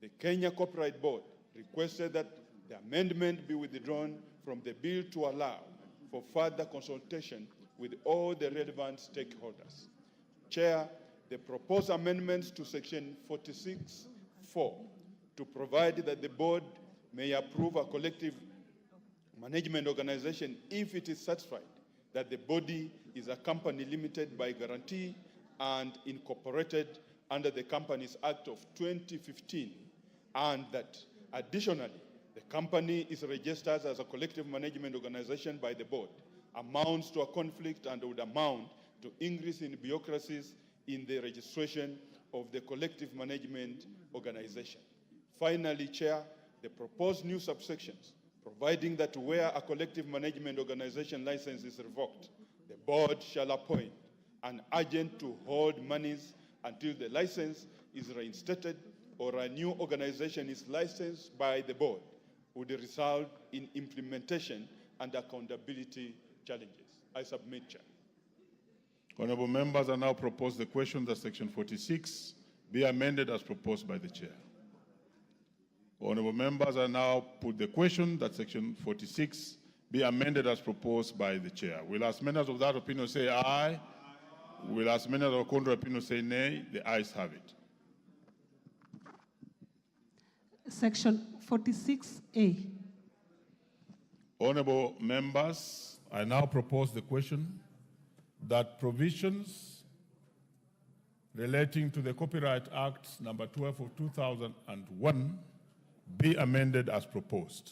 the Kenya Copyright Board requested that the amendment be withdrawn from the bill to allow for further consultation with all the relevant stakeholders. Chair, the proposed amendments to section 46(4) to provide that the board may approve a collective management organization if it is satisfied that the body is a company limited by guarantee and incorporated under the Companies Act of 2015, and that additionally, the company is registered as a collective management organization by the board, amounts to a conflict and would amount to increase in bureaucracies in the registration of the collective management organization. Finally, Chair, the proposed new subsections, providing that where a collective management organization license is revoked, the board shall appoint an agent to hold monies until the license is reinstated or a new organization is licensed by the board, would result in implementation and accountability challenges. I submit, Chair. Honorable members, I now propose the question that Section 46 be amended as proposed by the Chair. Honorable members, I now put the question that Section 46 be amended as proposed by the Chair. Will as many of that opinion say aye? Will as many of the contrary opinion say nay? The ayes have it. Section 46A. Honorable members, I now propose the question that provisions relating to the Copyright Act number 12 of 2001 be amended as proposed.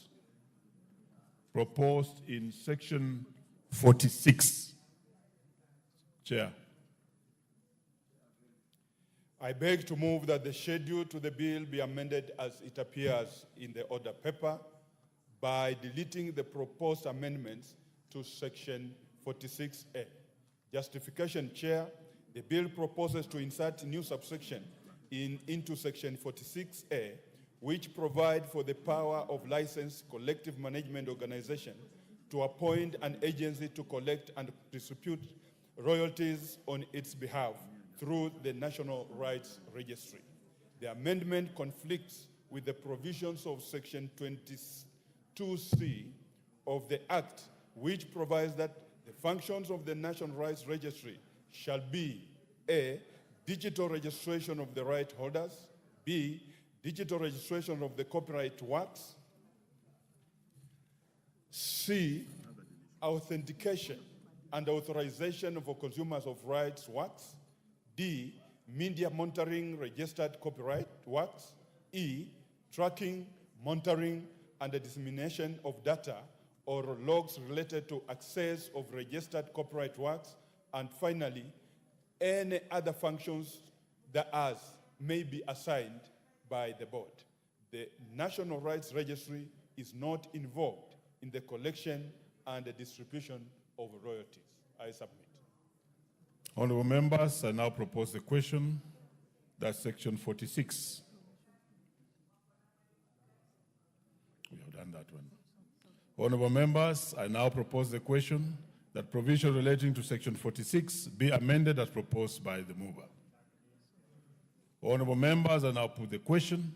Proposed in section 46. Chair. I beg to move that the schedule to the bill be amended as it appears in the order paper by deleting the proposed amendments to section 46A. Justification, Chair, the bill proposes to insert a new subsection into section 46A, which provide for the power of licensed collective management organization to appoint an agency to collect and distribute royalties on its behalf through the National Rights Registry. The amendment conflicts with the provisions of section 22C of the Act, which provides that the functions of the National Rights Registry shall be A, digital registration of the right holders, B, digital registration of the copyright works, C, authentication and authorization for consumers of rights works, D, media monitoring registered copyright works, E, tracking, monitoring, and the dissemination of data or logs related to access of registered copyright works, and finally, any other functions that may be assigned by the board. The National Rights Registry is not involved in the collection and the distribution of royalties. I submit. Honorable members, I now propose the question that section 46. We have done that one. Honorable members, I now propose the question that provision relating to section 46 be amended as proposed by the mover. Honorable members, I now put the question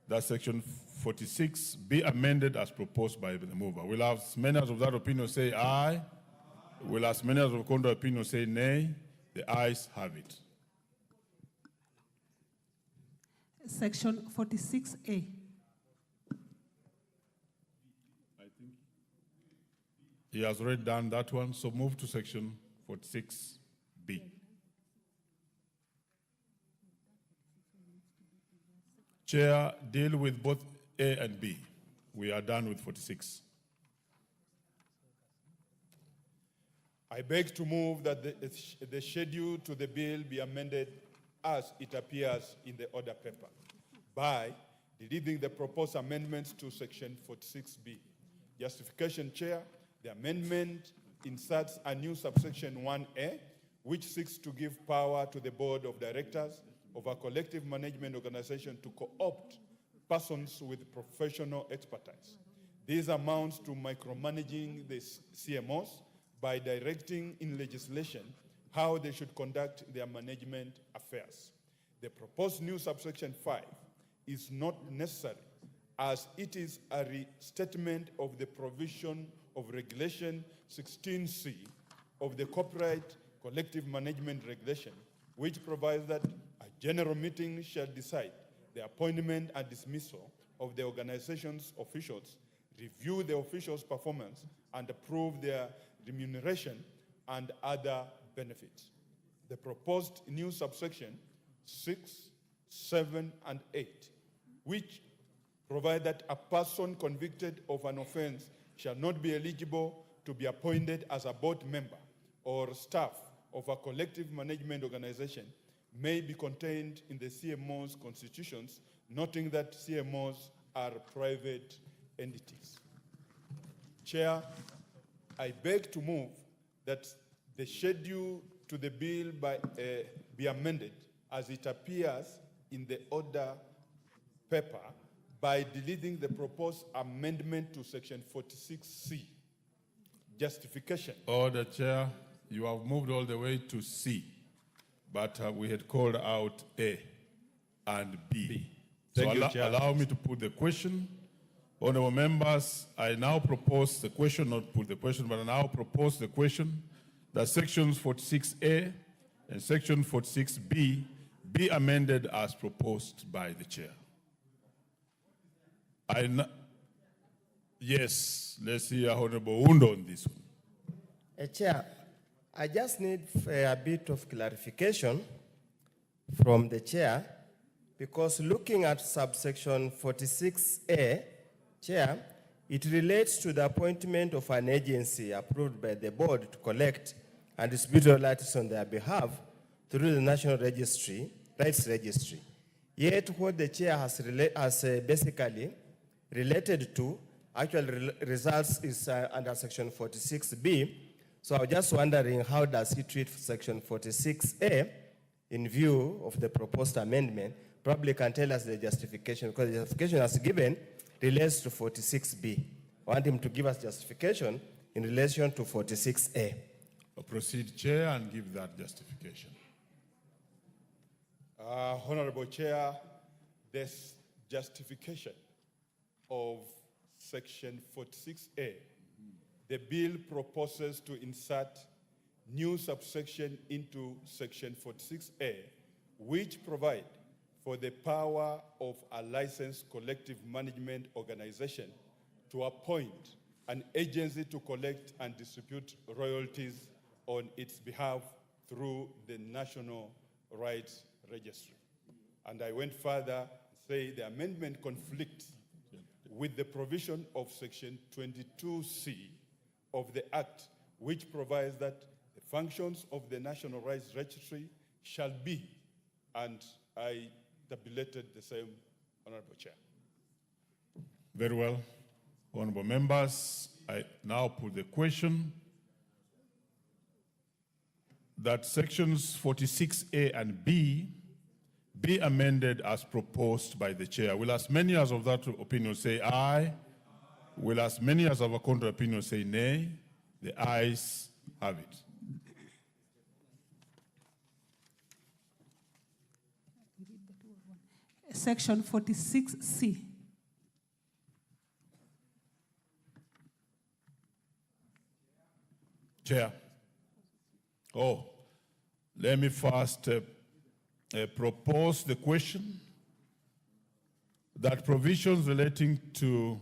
that section 46 be amended as proposed by the mover. Will as many of that opinion say aye? Will as many of the contrary opinion say nay? The ayes have it. Section 46A. He has already done that one, so move to section 46B. Chair, deal with both A and B. We are done with 46. I beg to move that the schedule to the bill be amended as it appears in the order paper by deleting the proposed amendments to section 46B. Justification, Chair, the amendment inserts a new subsection 1A, which seeks to give power to the board of directors of a collective management organization to co-opt persons with professional expertise. This amounts to micromanaging the CMOs by directing in legislation how they should conduct their management affairs. The proposed new subsection 5 is not necessary, as it is a restatement of the provision of Regulation 16C of the Copyright Collective Management Regulation, which provides that a general meeting shall decide the appointment and dismissal of the organization's officials, review the officials' performance, and approve their remuneration and other benefits. The proposed new subsection 6, 7, and 8, which provide that a person convicted of an offense shall not be eligible to be appointed as a board member or staff of a collective management organization, may be contained in the CMO's constitutions, noting that CMOs are private entities. Chair, I beg to move that the schedule to the bill be amended as it appears in the order paper by deleting the proposed amendment to section 46C. Justification. Order, Chair. You have moved all the way to C, but we had called out A and B. Thank you, So Chair. allow me to put the question. Honorable members, I now propose the question, not put the question, but I now propose the question that sections 46A and section 46B be amended as proposed by the chair. Yes, let's hear Honorable Undo on this one. Chair, I just need a bit of clarification from the chair, because looking at subsection 46A, Chair, it relates to the appointment of an agency approved by the board to collect and distribute royalties on their behalf through the National Rights Registry. Yet what the chair has basically related to actual results is under section 46B. So I was just wondering, how does he treat section 46A in view of the proposed amendment? Probably can tell us the justification, because the justification as given relates to 46B. I want him to give us justification in relation to 46A. I'll proceed, Chair, and give that justification. Honorable Chair, this justification of section 46A, the bill proposes to insert new subsection into section 46A, which provide for the power of a licensed collective management organization to appoint an agency to collect and distribute royalties on its behalf through the National Rights Registry. And I went further, say the amendment conflicts with the provision of section 22C of the Act, which provides that the functions of the National Rights Registry shall be, and I tabulated the same, Honorable Chair. Very well. Honorable members, I now put the question that sections 46A and B be amended as proposed by the chair. Will as many as of that opinion say aye? Will as many as of a contrary opinion say nay? The ayes have it. Section 46C. Chair. Oh, let me first propose the question that provisions relating to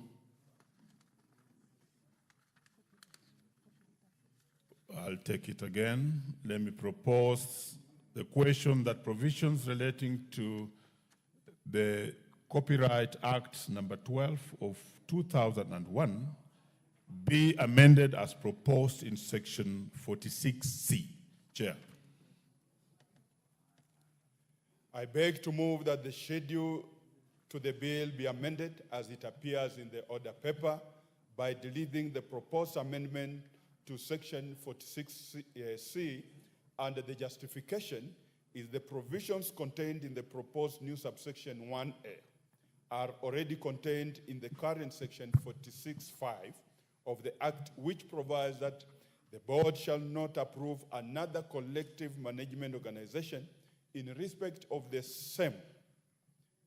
I'll take it again. Let me propose the question that provisions relating to the Copyright Act number 12 of 2001 be amended as proposed in section 46C. Chair. I beg to move that the schedule to the bill be amended as it appears in the order paper by deleting the proposed amendment to section 46C, and the justification is the provisions contained in the proposed new subsection 1A are already contained in the current section 46(5) of the Act, which provides that the board shall not approve another collective management organization in respect of the same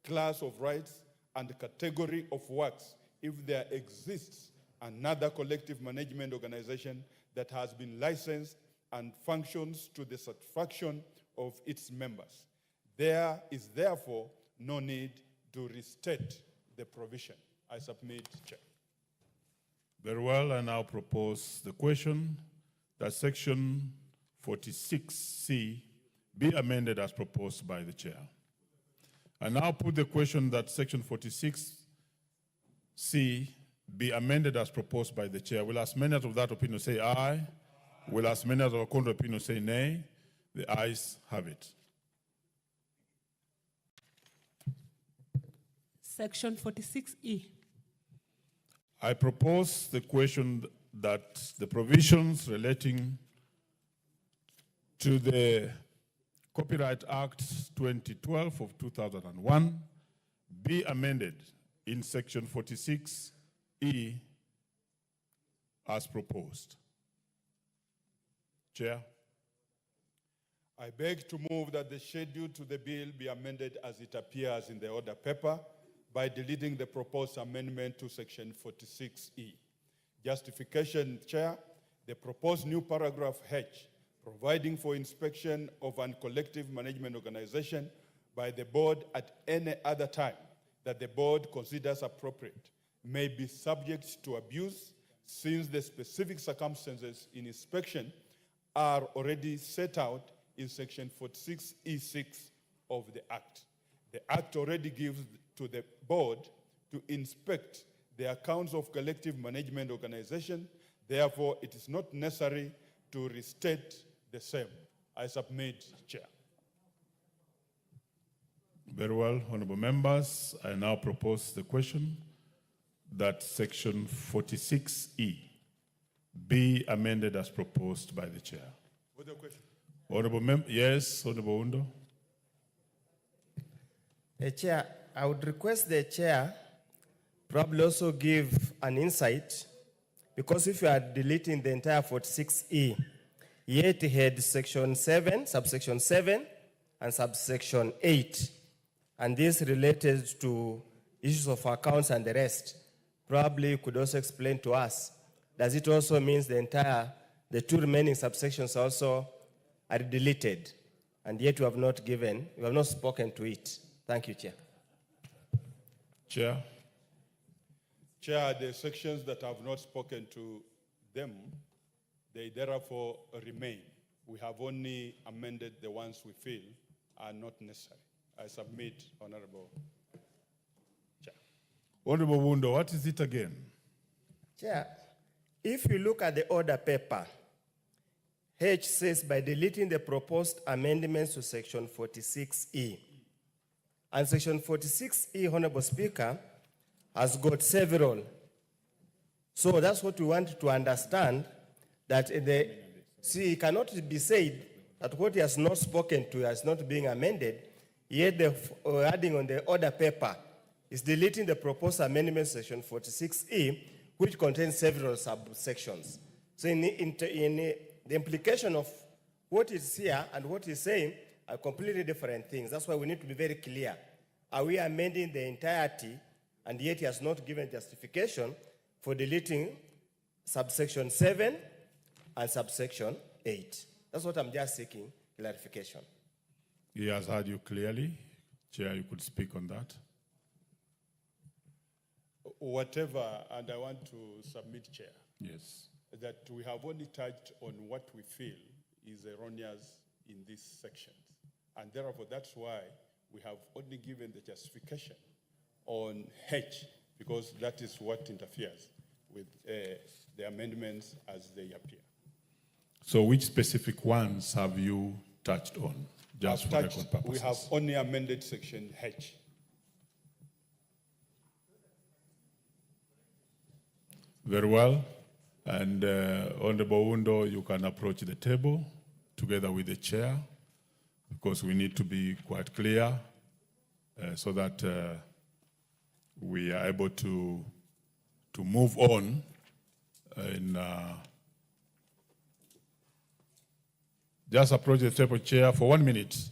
class of rights and category of works if there exists another collective management organization that has been licensed and functions to the satisfaction of its members. There is therefore no need to restate the provision. I submit, Chair. Very well, I now propose the question that section 46C be amended as proposed by the chair. I now put the question that section 46C be amended as proposed by the chair. Will as many of that opinion say aye? Will as many of the contrary opinion say nay? The ayes have it. Section 46E. I propose the question that the provisions relating to the Copyright Act 2012 of 2001 be amended in section 46E as proposed. Chair. I beg to move that the schedule to the bill be amended as it appears in the order paper by deleting the proposed amendment to section 46E. Justification, Chair, the proposed new paragraph H, providing for inspection of a collective management organization by the board at any other time that the board considers appropriate, may be subject to abuse since the specific circumstances in inspection are already set out in section 46E6 of the Act. The Act already gives to the board to inspect the accounts of collective management organization. Therefore, it is not necessary to restate the same. I submit, Chair. Very well, honorable members. I now propose the question that section 46E be amended as proposed by the chair. What's the question? Honorable member, yes, honorable Undo. Chair, I would request the chair probably also give an insight, because if you are deleting the entire 46E, yet had section 7, subsection 7, and subsection 8, and this related to issues of accounts and the rest, probably you could also explain to us, does it also mean the two remaining subsections also are deleted, and yet you have not spoken to it? Thank you, Chair. Chair. Chair, the sections that have not spoken to them, they therefore remain. We have only amended the ones we feel are not necessary. I submit, Honorable Chair. Honorable Wundo, what is it again? Chair, if you look at the order paper, H says by deleting the proposed amendments to section 46E. And section 46E, Honorable Speaker, has got several. So that's what we want to understand, that it cannot be said that what he has not spoken to is not being amended, yet the adding on the order paper is deleting the proposed amendment section 46E, which contains several subsections. So in the implication of what is here and what he's saying are completely different things. That's why we need to be very clear. Are we amending the entirety, and yet he has not given justification for deleting subsection 7 and subsection 8? That's what I'm just seeking clarification. He has heard you clearly. Chair, you could speak on that. Whatever, and I want to submit, Chair. Yes. That we have only touched on what we feel is erroneous in these sections. And therefore, that's why we have only given the justification on H, because that is what interferes with the amendments as they appear. So which specific ones have you touched on? Just for record purposes. We have only amended section H. Very well. And Honorable Wundo, you can approach the table together with the chair, because we need to be quite clear so that we are able to move on just approach the table, chair, for 1 minute.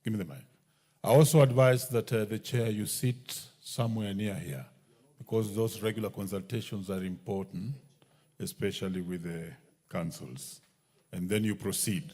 Give me the mic. I also advise that the chair, you sit somewhere near here, because those regular consultations are important, especially with the councils. And then you proceed.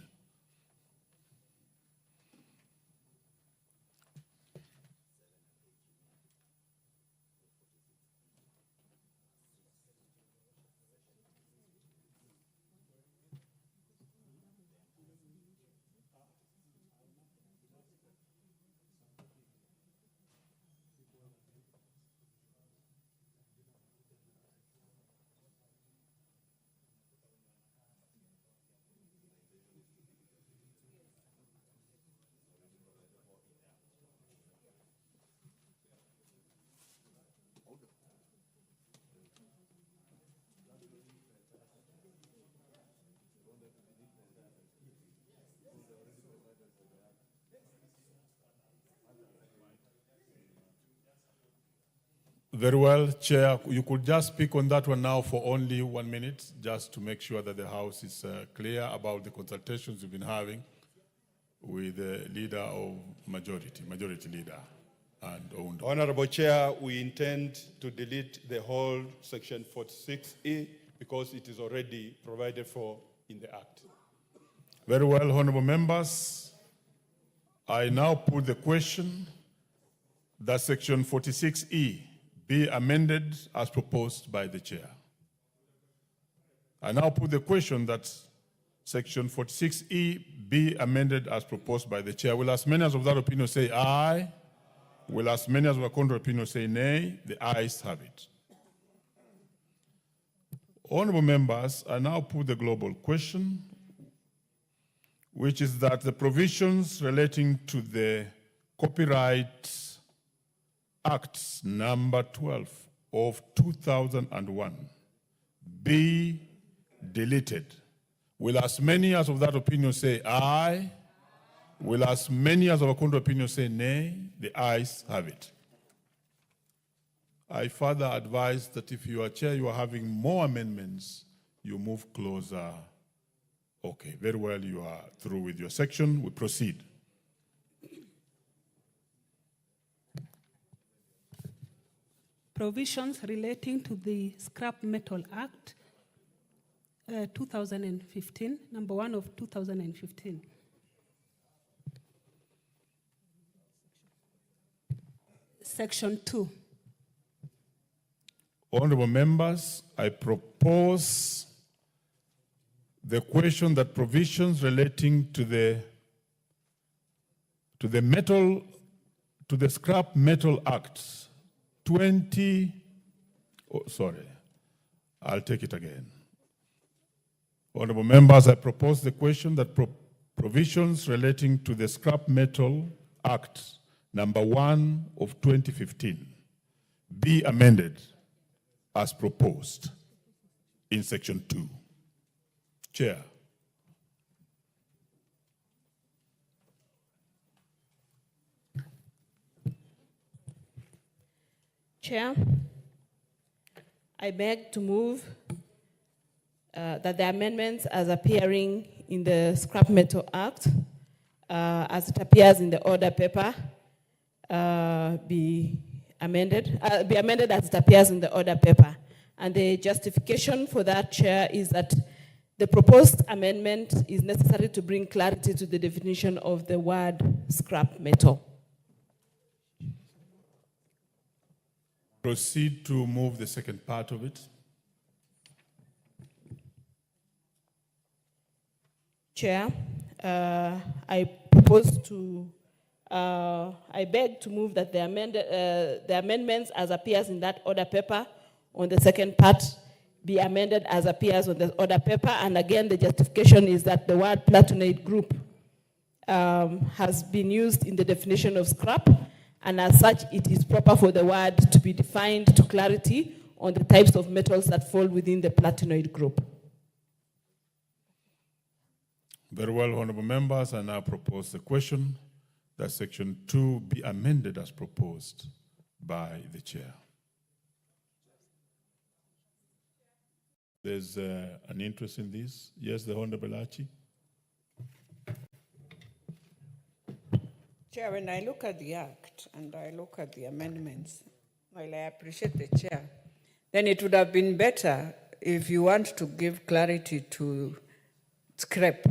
Very well, Chair. You could just speak on that one now for only 1 minute, just to make sure that the House is clear about the consultations you've been having with the leader of majority leader and owned. Honorable Chair, we intend to delete the whole section 46E because it is already provided for in the Act. Very well, honorable members. I now put the question that section 46E be amended as proposed by the chair. I now put the question that section 46E be amended as proposed by the chair. Will as many as of that opinion say aye? Will as many as of a contrary opinion say nay? The ayes have it. Honorable members, I now put the global question, which is that the provisions relating to the Copyright Act number 12 of 2001 be deleted. Will as many as of that opinion say aye? Will as many as of a contrary opinion say nay? The ayes have it. I further advise that if you are chair, you are having more amendments, you move closer. Okay, very well, you are through with your section. We proceed. Provisions relating to the Scrap Metal Act 2015, number 1 of 2015. Section 2. Honorable members, I propose the question that provisions relating to the Scrap Metal Act I'll take it again. Honorable members, I propose the question that provisions relating to the Scrap Metal Act number 1 of 2015 be amended as proposed in section 2. Chair. Chair, I beg to move that the amendments as appearing in the Scrap Metal Act, as it appears in the order paper, be amended as it appears in the order paper. And the justification for that, Chair, is that the proposed amendment is necessary to bring clarity to the definition of the word scrap metal. Proceed to move the second part of it. Chair, I beg to move that the amendments as appears in that order paper on the second part be amended as appears on the order paper. And again, the justification is that the word platinoid group has been used in the definition of scrap, and as such, it is proper for the word to be defined to clarity on the types of metals that fall within the platinoid group. Very well, honorable members, I now propose the question that section 2 be amended as proposed by the chair. There's an interest in this. Yes, the Honorable Archie. Chair, when I look at the Act and I look at the amendments, while I appreciate the Chair, then it would have been better if you want to give clarity to scrap,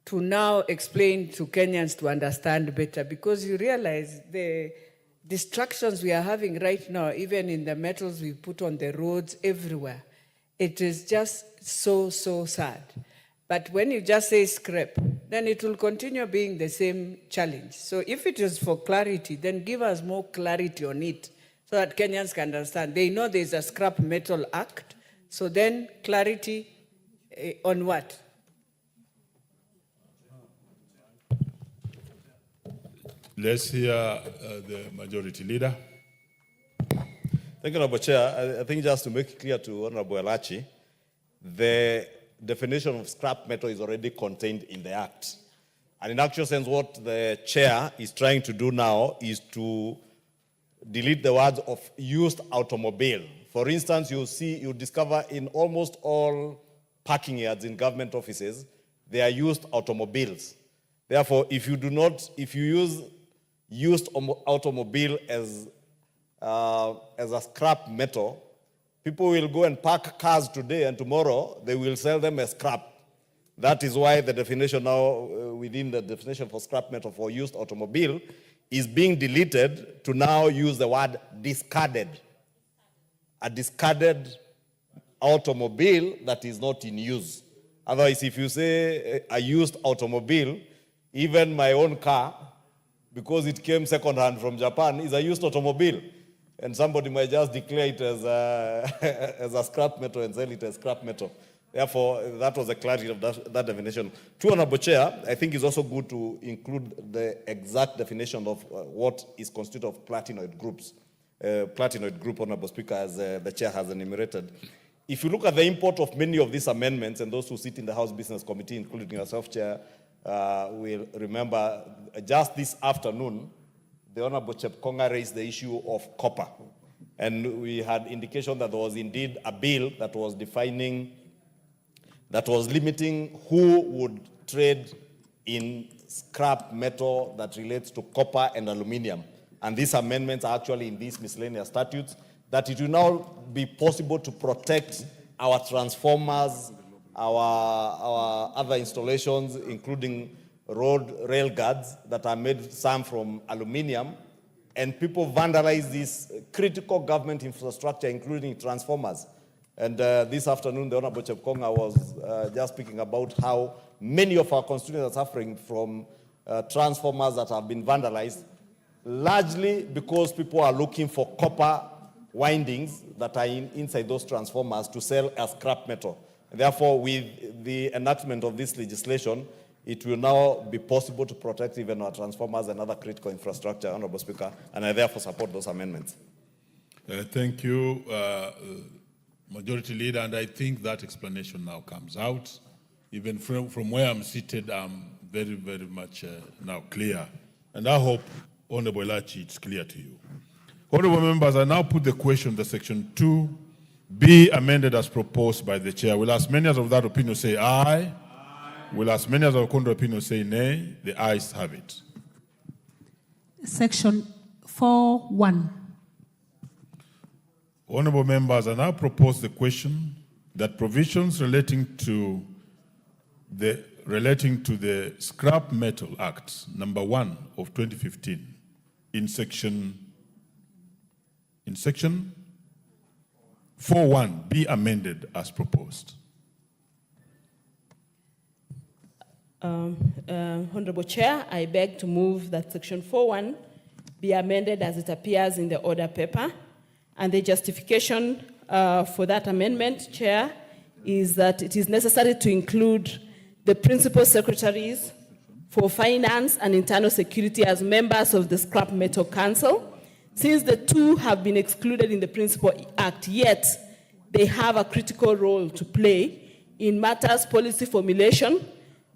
to now explain to Kenyans to understand better, because you realize the distractions we are having right now, even in the metals we put on the roads everywhere, it is just so sad. But when you just say scrap, then it will continue being the same challenge. So if it is for clarity, then give us more clarity on it so that Kenyans can understand. They know there's a Scrap Metal Act, so then clarity on what? Let's hear the majority leader. Thank you, Honorable Chair. I think just to make it clear to Honorable Elachi, the definition of scrap metal is already contained in the Act. And in actual sense, what the Chair is trying to do now is to delete the words of used automobile. For instance, you discover in almost all parking yards in government offices, they are used automobiles. Therefore, if you use used automobile as a scrap metal, people will go and park cars today and tomorrow they will sell them as scrap. That is why the definition now, within the definition for scrap metal for used automobile, is being deleted to now use the word discarded. A discarded automobile that is not in use. Otherwise, if you say a used automobile, even my own car, because it came second-hand from Japan, is a used automobile. And somebody might just declare it as a scrap metal and sell it as scrap metal. Therefore, that was the clarity of that definition. To Honorable Chair, I think it's also good to include the exact definition of what is constituted of platinoid groups. Platinoid group, Honorable Speaker, as the Chair has enumerated. If you look at the import of many of these amendments, and those who sit in the House Business Committee, including yourself, Chair, will remember just this afternoon, the Honorable Chepkonga raised the issue of copper. And we had indication that there was indeed a bill that was limiting who would trade in scrap metal that relates to copper and aluminium. And these amendments are actually in these miscellaneous statutes, that it will now be possible to protect our transformers, our other installations, including rail guards that are made some from aluminium, and people vandalize this critical government infrastructure, including transformers. And this afternoon, the Honorable Chepkonga was just speaking about how many of our constituents are suffering from transformers that have been vandalized, largely because people are looking for copper windings that are inside those transformers to sell as scrap metal. Therefore, with the enactment of this legislation, it will now be possible to protect even our transformers and other critical infrastructure, Honorable Speaker, and I therefore support those amendments. Thank you, Majority Leader, and I think that explanation now comes out. Even from where I'm seated, I'm very, very much now clear. And I hope, Honorable Elachi, it's clear to you. Honorable members, I now put the question that Section 2 be amended as proposed by the Chair. Will as many as of that opinion say aye? Aye. Will as many as of contrary opinion say nay? The ayes have it. Section 4(1). Honorable members, I now propose the question that provisions relating to the Scrap Metal Act, number 1 of 2015, in section 4(1) be amended as proposed. Honorable Chair, I beg to move that section 4(1) be amended as it appears in the order paper. And the justification for that amendment, Chair, is that it is necessary to include the principal secretaries for finance and internal security as members of the Scrap Metal Council. Since the two have been excluded in the Principal Act, yet they have a critical role to play in matters policy formulation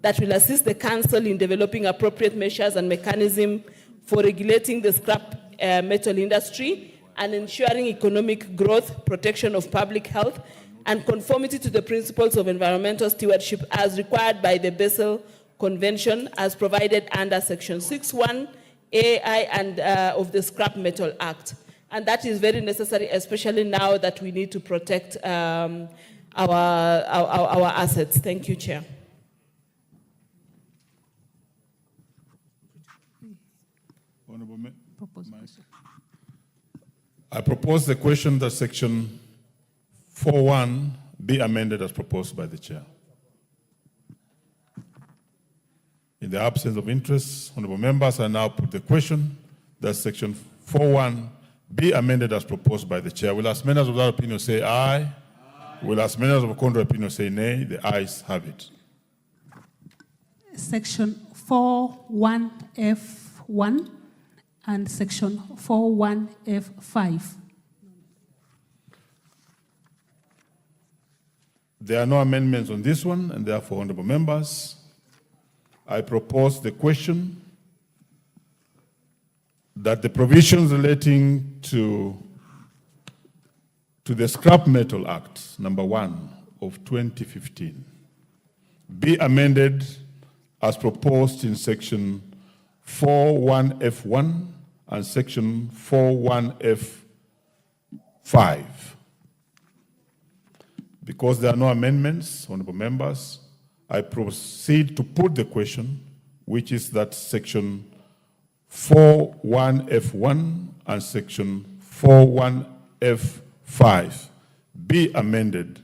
that will assist the Council in developing appropriate measures and mechanisms for regulating the scrap metal industry and ensuring economic growth, protection of public health, and conformity to the principles of environmental stewardship as required by the Basel Convention as provided under Section 6(1) AI and of the Scrap Metal Act. And that is very necessary, especially now that we need to protect our assets. Thank you, Chair. I propose the question that section 4.1 be amended as proposed by the chair. In the absence of interest, honorable members, I now put the question that section 4.1 be amended as proposed by the chair. Will as many as of that opinion say aye? Will as many as of a contrary opinion say nay? The ayes have it. Section 4.1F1 and section 4.1F5. There are no amendments on this one, and therefore, honorable members, I propose the question that the provisions relating to the Scrap Metal Act, number 1 of 2015, be amended as proposed in section 4.1F1 and section 4.1F5. Because there are no amendments, honorable members, I proceed to put the question, which is that section 4.1F1 and section 4.1F5 be amended,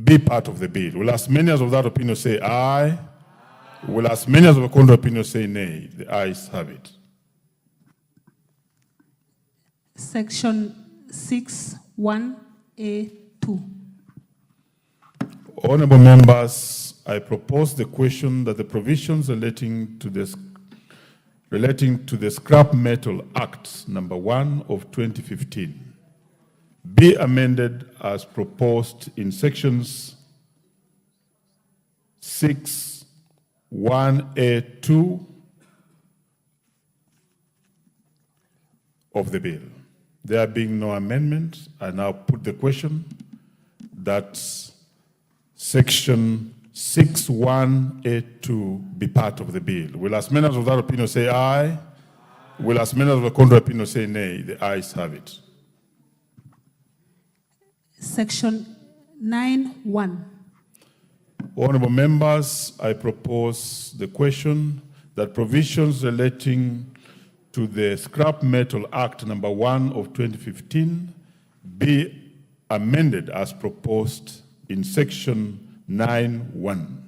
be part of the bill. Will as many as of that opinion say aye? Will as many as of a contrary opinion say nay? The ayes have it. Section 6.1A2. Honorable members, I propose the question that the provisions relating to the Scrap Metal Act, number 1 of 2015, be amended as proposed in sections 6.1A2 of the bill. There being no amendment, I now put the question that section 6.1A2 be part of the bill. Will as many as of that opinion say aye? Will as many as of the contrary opinion say nay? The ayes have it. Section 9.1. Honorable members, I propose the question that provisions relating to the Scrap Metal Act number 1 of 2015 be amended as proposed in section 9.1.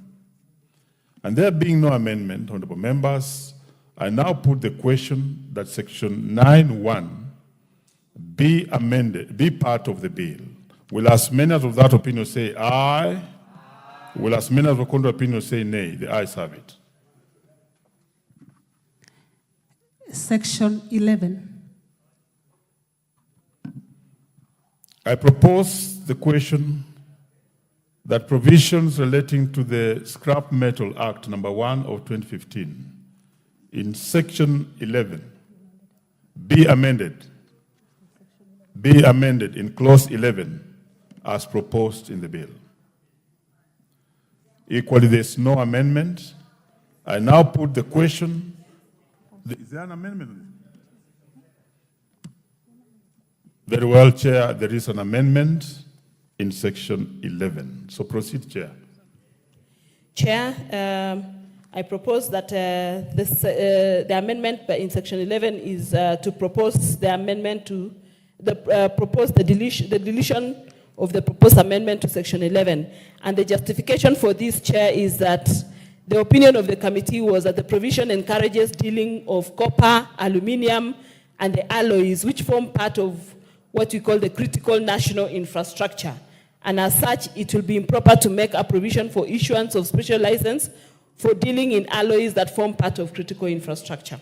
And there being no amendment, honorable members, I now put the question that section 9.1 be amended, be part of the bill. Will as many as of that opinion say aye? Will as many as of the contrary opinion say nay? The ayes have it. Section 11. I propose the question that provisions relating to the Scrap Metal Act number 1 of 2015 in section 11 be amended in clause 11 as proposed in the bill. Equally, there's no amendment. I now put the question. Is there an amendment? Very well, Chair, there is an amendment in section 11. So proceed, Chair. Chair, I propose that the amendment in section 11 is to propose the amendment to the deletion of the proposed amendment to section 11. And the justification for this, Chair, is that the opinion of the committee was that the provision encourages dealing of copper, aluminium, and the alloys, which form part of what we call the critical national infrastructure. And as such, it will be improper to make a provision for issuance of special license for dealing in alloys that form part of critical infrastructure.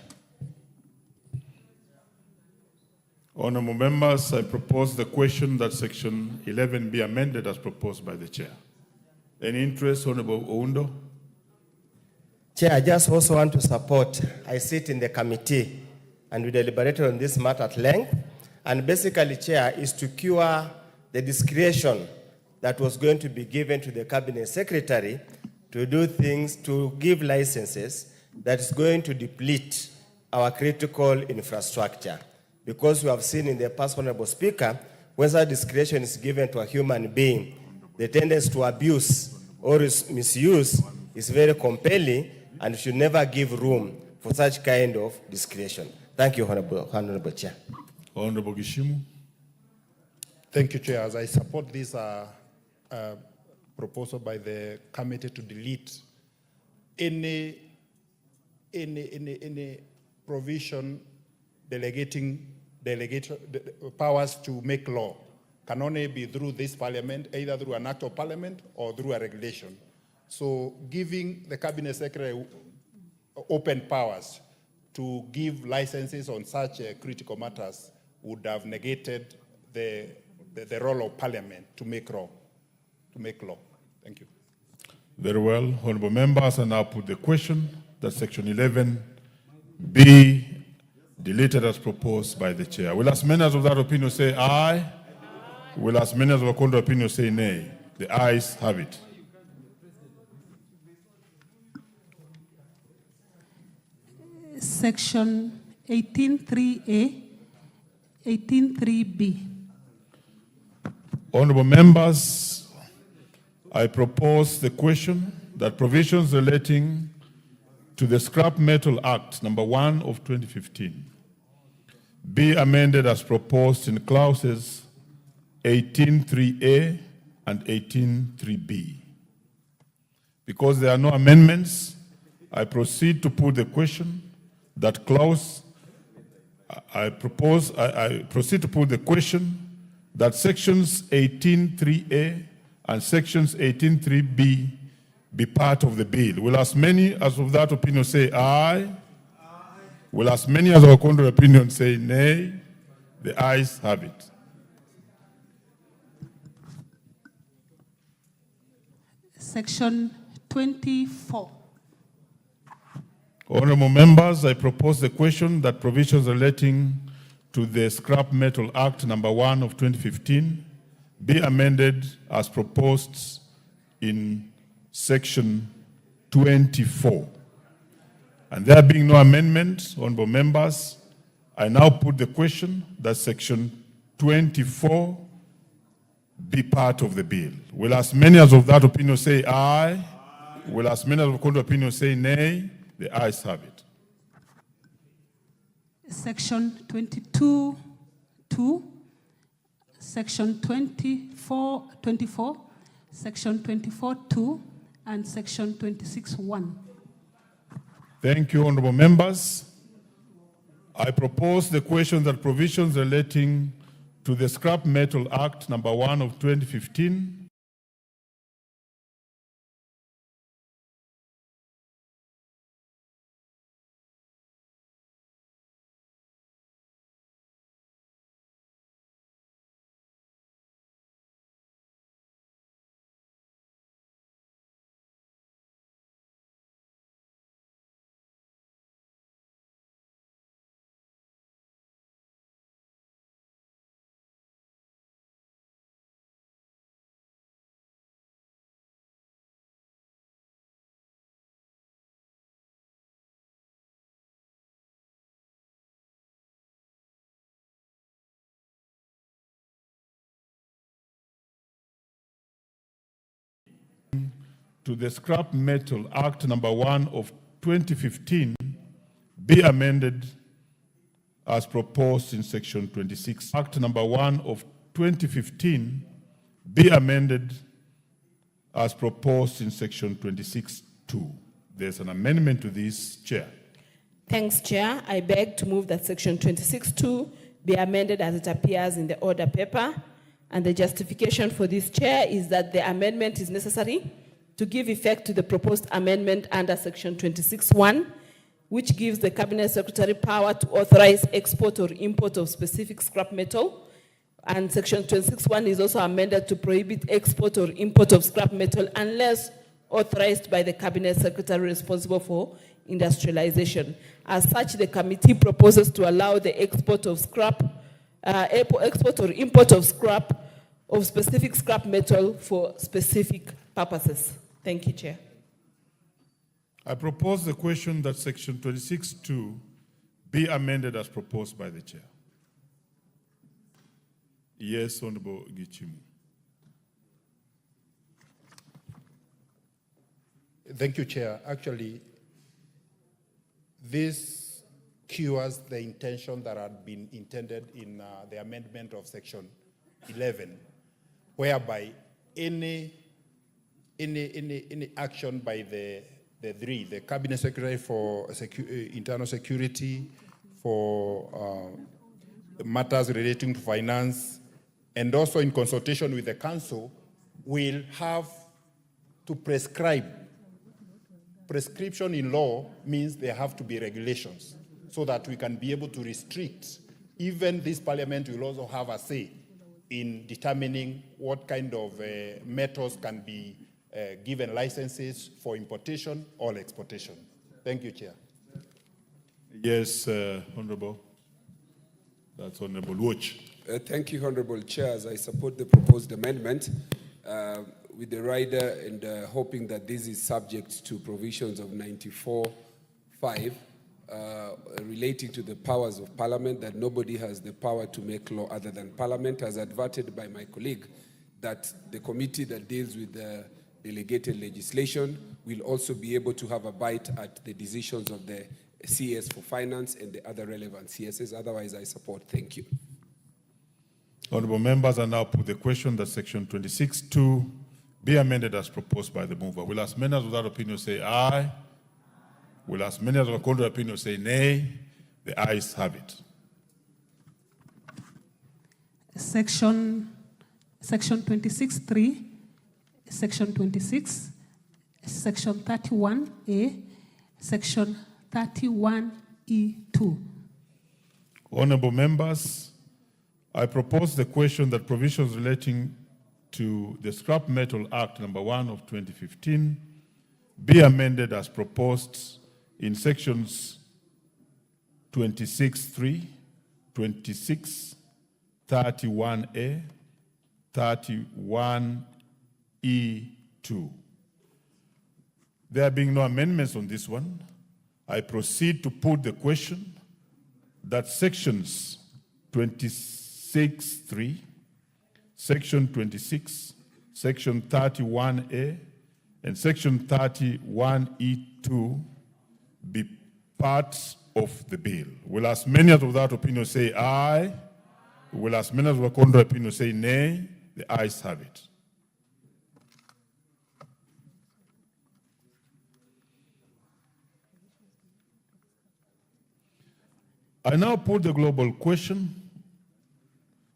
Honorable members, I propose the question that section 11 be amended as proposed by the chair. Any interest, Honorable Oundo? Chair, I just also want to support. I sit in the committee and we deliberated on this matter at length. And basically, Chair, is to cure the discretion that was going to be given to the Cabinet Secretary to do things, to give licenses that is going to deplete our critical infrastructure. Because we have seen in the past, Honorable Speaker, when such discretion is given to a human being, the tendency to abuse or misuse is very compelling, and we should never give room for such kind of discretion. Thank you, Honorable Chair. Honorable Gishimu. Thank you, Chair. As I support this proposal by the committee to delete any provision delegating powers to make law can only be through this parliament, either through an act of parliament or through a regulation. So giving the cabinet secretary open powers to give licenses on such critical matters would have negated the role of parliament to make law. Thank you. Very well. Honorable members, I now put the question that section 11 be deleted as proposed by the chair. Will as many as of that opinion say aye? Will as many as of a contrary opinion say nay? The ayes have it. Section 18.3A, 18.3B. Honorable members, I propose the question that provisions relating to the Scrap Metal Act number 1 of 2015 be amended as proposed in clauses 18.3A and 18.3B. Because there are no amendments, I proceed to put the question that clause, I proceed to put the question that sections 18.3A and sections 18.3B be part of the bill. Will as many as of that opinion say aye? Aye. Will as many as of a contrary opinion say nay? The ayes have it. Section 24. Honorable members, I propose the question that provisions relating to the Scrap Metal Act number 1 of 2015 be amended as proposed in section 24. And there being no amendment, honorable members, I now put the question that section 24 be part of the bill. Will as many as of that opinion say aye? Aye. Will as many as of the contrary opinion say nay? The ayes have it. Section 22.2, Section 24, Section 24.2, and Section 26.1. Thank you, honorable members. I propose the question that provisions relating to the Scrap Metal Act number 1 of 2015 to the Scrap Metal Act number 1 of 2015 be amended as proposed in section 26. Act number 1 of 2015 be amended as proposed in section 26.2. There's an amendment to this, Chair. Thanks, Chair. I beg to move that section 26.2 be amended as it appears in the order paper. And the justification for this, Chair, is that the amendment is necessary to give effect to the proposed amendment under section 26.1, which gives the Cabinet Secretary power to authorize export or import of specific scrap metal. And section 26.1 is also amended to prohibit export or import of scrap metal unless authorized by the Cabinet Secretary responsible for industrialization. As such, the committee proposes to allow the export of scrap, export or import of scrap, of specific scrap metal for specific purposes. Thank you, Chair. I propose the question that section 26.2 be amended as proposed by the chair. Yes, Honorable Gichimu. Thank you, Chair. Actually, this cures the intention that had been intended in the amendment of Section 11, whereby any action by the Cabinet Secretary for Internal Security, for matters relating to finance, and also in consultation with the Council, will have to prescribe. Prescription in law means there have to be regulations so that we can be able to restrict. Even this Parliament will also have a say in determining what kind of metals can be given licenses for importation or exportation. Thank you, Chair. Yes, Honorable. That's Honorable Watch. Thank you, Honorable Chair. As I support the proposed amendment with the rider and hoping that this is subject to provisions of 94(5) relating to the powers of Parliament, that nobody has the power to make law other than Parliament, as adverted by my colleague, that the committee that deals with the delegated legislation will also be able to have a bite at the decisions of the CS for Finance and the other relevant CSs. Otherwise, I support. Thank you. Honorable members, I now put the question that Section 26(2) be amended as proposed by the mover. Will as many as without opinion say aye? Will as many as with contrary opinion say nay? The ayes have it. Section 26(3), Section 26, Section 31A, Section 31E2. Honorable members, I propose the question that provisions relating to the Scrap Metal Act number 1 of 2015 be amended as proposed in sections 26(3), 26, 31A, 31E2. There being no amendments on this one, I proceed to put the question that sections 26(3), Section 26, Section 31A, and Section 31E2 be parts of the bill. Will as many as without opinion say aye? Will as many as with contrary opinion say nay? The ayes have it. I now put the global question,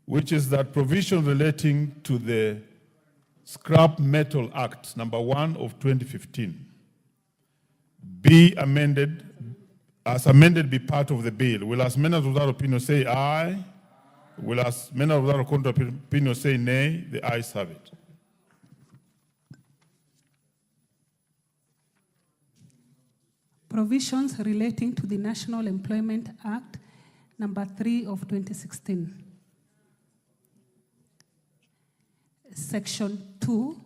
which is that provision relating to the Scrap Metal Act number 1 of 2015 be amended, as amended be part of the bill. Will as many as without opinion say aye? Will as many as without contrary opinion say nay? The ayes have it. Provisions relating to the National Employment Act number 3 of 2016. Section 2,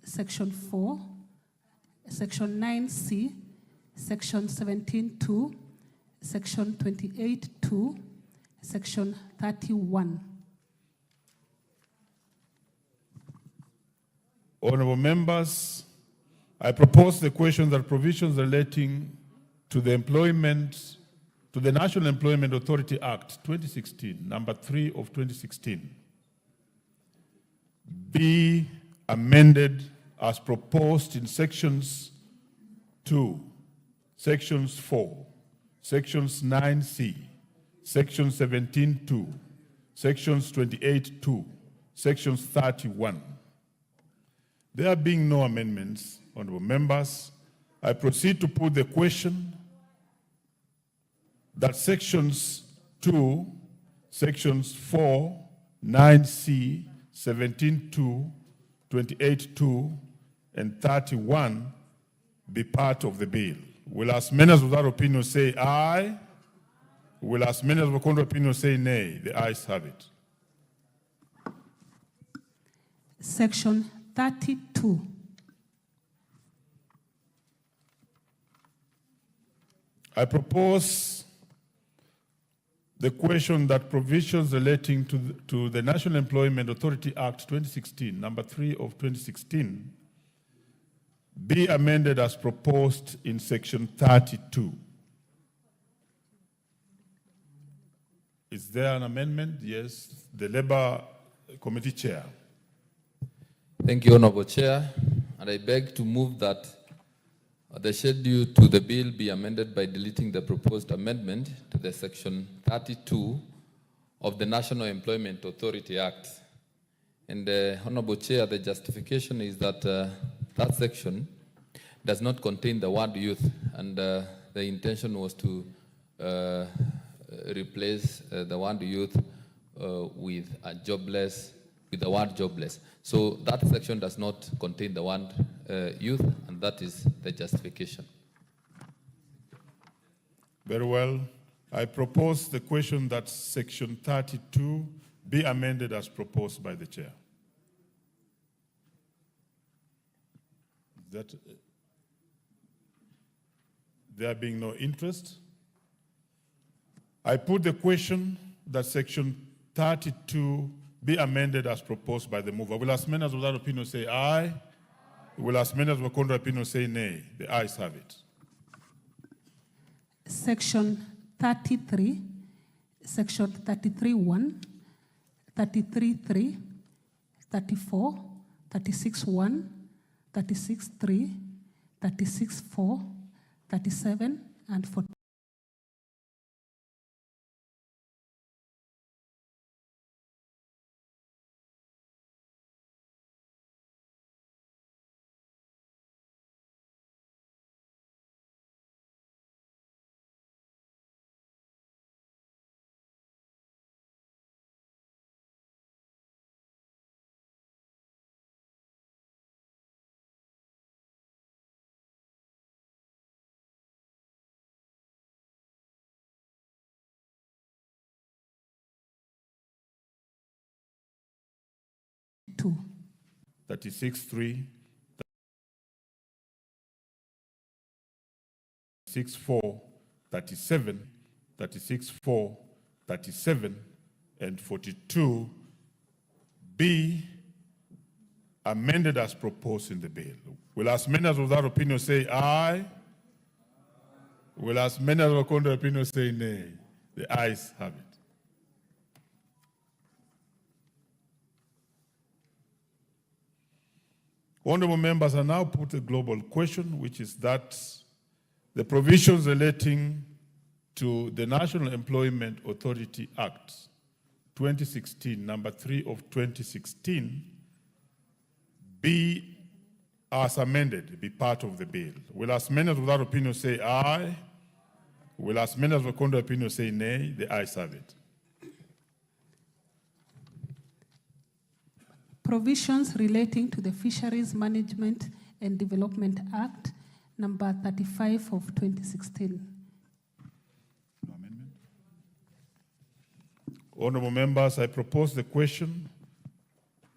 Section 4, Section 9C, Section 17(2), Section 28(2), Section 31. Honorable members, I propose the question that provisions relating to the National Employment Authority Act 2016, number 3 of 2016, be amended as proposed in sections 2, sections 4, sections 9C, sections 17(2), sections 28(2), sections 31. There being no amendments, honorable members, I proceed to put the question that sections 2, sections 4, 9C, 17(2), 28(2), and 31 be part of the bill. Will as many as without opinion say aye? Will as many as with contrary opinion say nay? The ayes have it. Section 32. I propose the question that provisions relating to the National Employment Authority Act 2016, number 3 of 2016, be amended as proposed in section 32. Is there an amendment? Yes, the Labour Committee Chair. Thank you, Honorable Chair, and I beg to move that the schedule to the bill be amended by deleting the proposed amendment to the section 32 of the National Employment Authority Act. And Honorable Chair, the justification is that that section does not contain the word youth, and the intention was to replace the word youth with the word jobless. So that section does not contain the word youth, and that is the justification. Very well. I propose the question that section 32 be amended as proposed by the chair. That there being no interest, I put the question that section 32 be amended as proposed by the mover. Will as many as without opinion say aye? Will as many as with contrary opinion say nay? The ayes have it. Section 33, section 33(1), 33(3), 34, 36(1), 36(3), 36(4), 37, and 40. Two. 36(3), 36(4), 37, 36(4), 37, and 42 be amended as proposed in the bill. Will as many as without opinion say aye? Will as many as with contrary opinion say nay? The ayes have it. Honorable members, I now put a global question, which is that the provisions relating to the National Employment Authority Act 2016, number 3 of 2016, be as amended, be part of the bill. Will as many as without opinion say aye? Will as many as with contrary opinion say nay? The ayes have it. Provisions relating to the Fisheries Management and Development Act, number 35 of 2016. No amendment. Honorable members, I propose the question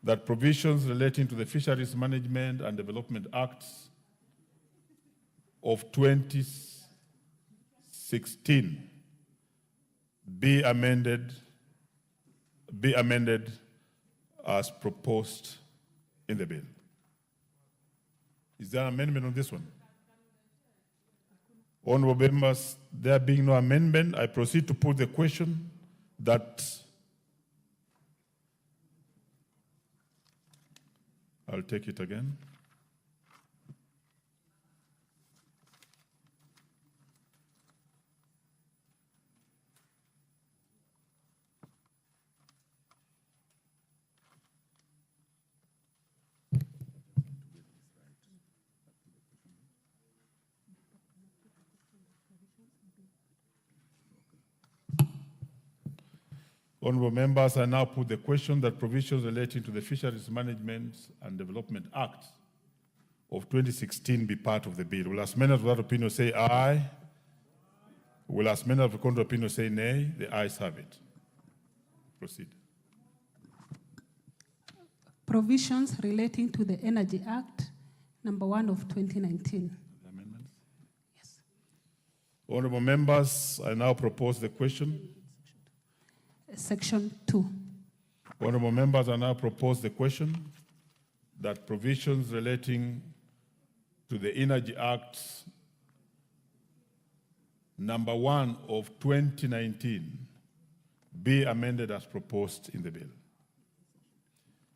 that provisions relating to the Fisheries Management and Development Acts of 2016 be amended as proposed in the bill. Is there an amendment on this one? Honorable members, there being no amendment, I proceed to put the question that I'll take it again. Honorable members, I now put the question that provisions relating to the Fisheries Management and Development Act of 2016 be part of the bill. Will as many as without opinion say aye? Will as many as with contrary opinion say nay? The ayes have it. Proceed. Provisions relating to the Energy Act, number 1 of 2019. Amendments? Yes. Honorable members, I now propose the question Section 2. Honorable members, I now propose the question that provisions relating to the Energy Act number 1 of 2019 be amended as proposed in the bill.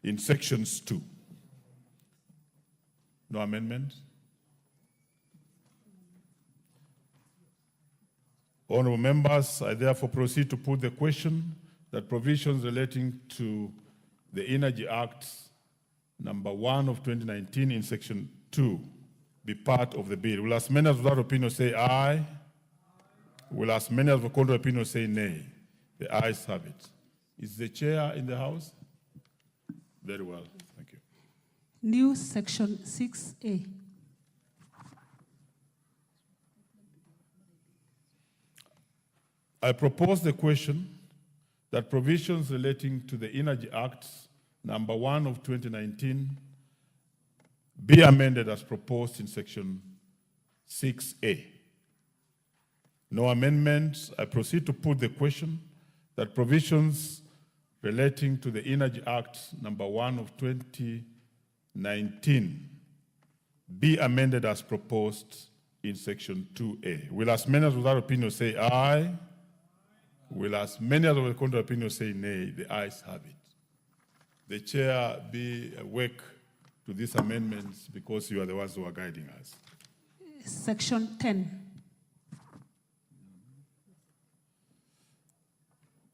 In sections 2. No amendment? Honorable members, I therefore proceed to put the question that provisions relating to the Energy Act number 1 of 2019 in section 2 be part of the bill. Will as many as without opinion say aye? Will as many as with contrary opinion say nay? The ayes have it. Is the chair in the house? Very well, thank you. New section 6A. I propose the question that provisions relating to the Energy Act number 1 of 2019 be amended as proposed in section 6A. No amendments. I proceed to put the question that provisions relating to the Energy Act number 1 of 2019 be amended as proposed in section 2A. Will as many as without opinion say aye? Will as many as with contrary opinion say nay? The ayes have it. The chair be awake to these amendments because you are the ones who are guiding us. Section 10.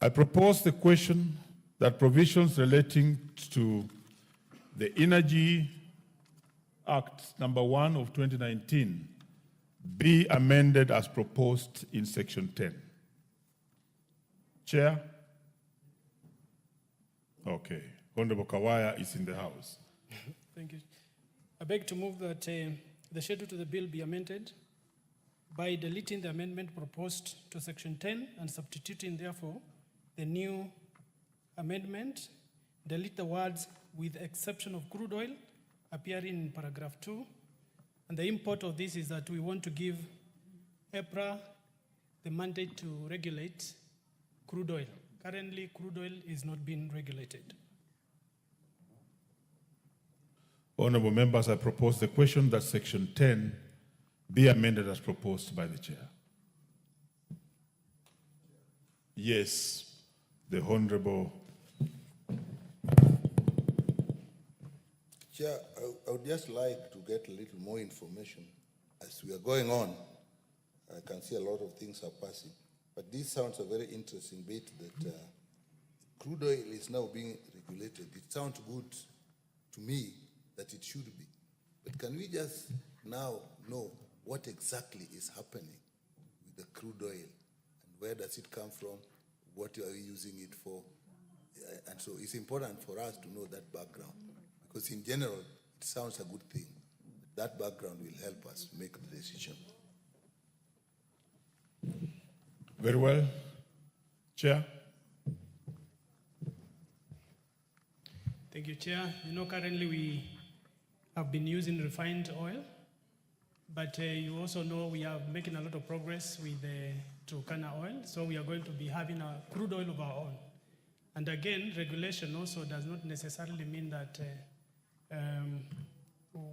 I propose the question that provisions relating to the Energy Act number 1 of 2019 be amended as proposed in section 10. Chair? Okay. Honorable Kawaya is in the house. Thank you. I beg to move that the schedule to the bill be amended by deleting the amendment proposed to section 10 and substituting, therefore, the new amendment. Delete the words "with exception of crude oil" appearing in paragraph 2. And the import of this is that we want to give EPRA the mandate to regulate crude oil. Currently, crude oil is not being regulated. Honorable members, I propose the question that section 10 be amended as proposed by the chair. Yes, the Honorable. Chair, I would just like to get a little more information. As we are going on, I can see a lot of things are passing. But this sounds a very interesting bit that crude oil is now being regulated. It sounds good to me that it should be. But can we just now know what exactly is happening with the crude oil? And where does it come from? What are you using it for? And so it's important for us to know that background. Because in general, it sounds a good thing. That background will help us make the decision. Very well. Chair. Thank you, Chair. You know, currently we have been using refined oil, but you also know we are making a lot of progress with the Turkana oil, so we are going to be having a crude oil of our own. And again, regulation also does not necessarily mean that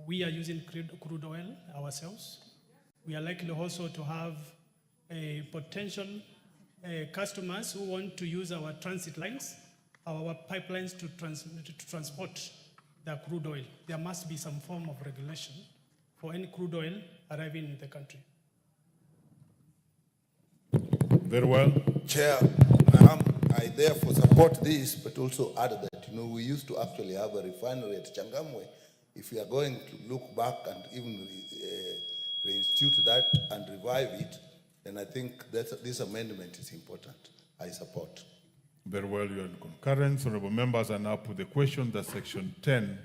we are using crude oil ourselves. We are likely also to have potential customers who want to use our transit lines, our pipelines to transport the crude oil. There must be some form of regulation for any crude oil arriving in the country. Very well. Chair, I therefore support this, but also add that, you know, we used to actually have a refinery at Changamwe. If we are going to look back and even reinstitute that and revive it, then I think that this amendment is important. I support. Very well, you are in concurrence. Honorable members, I now put the question that section 10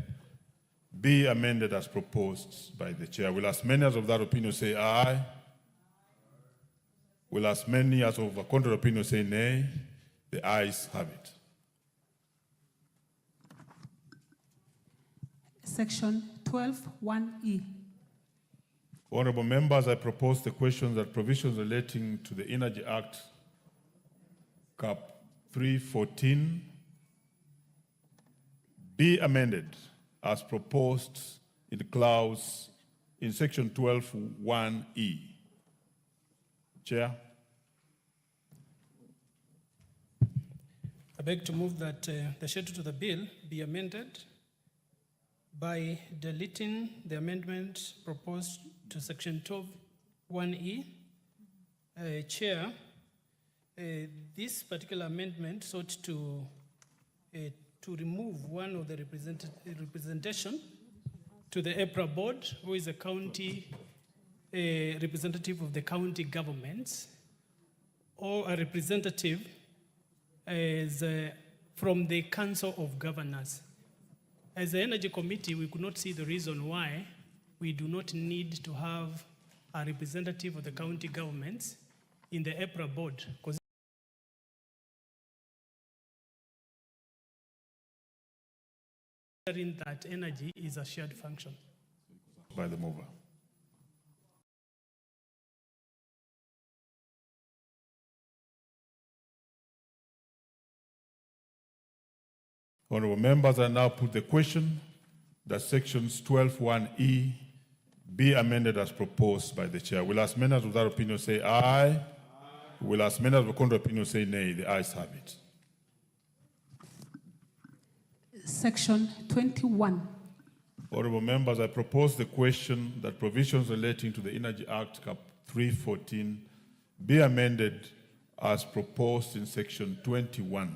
be amended as proposed by the chair. Will as many as of that opinion say aye? Will as many as of a contrary opinion say nay? The ayes have it. Section 12(1)(e). Honorable members, I propose the question that provisions relating to the Energy Act Cap 314 be amended as proposed in the clause in section 12(1)(e). Chair. I beg to move that the schedule to the bill be amended by deleting the amendment proposed to section 12(1)(e). Chair, this particular amendment sought to remove one of the representation to the EPRA board, who is a county representative of the county governments, or a representative from the Council of Governors. As the Energy Committee, we could not see the reason why we do not need to have a representative of the county governments in the EPRA board, because that energy is a shared function. By the mover. Honorable members, I now put the question that sections 12(1)(e) be amended as proposed by the chair. Will as many as of that opinion say aye? Will as many as of the contrary opinion say nay? The ayes have it. Section 21. Honorable members, I propose the question that provisions relating to the Energy Act Cap 314 be amended as proposed in section 21.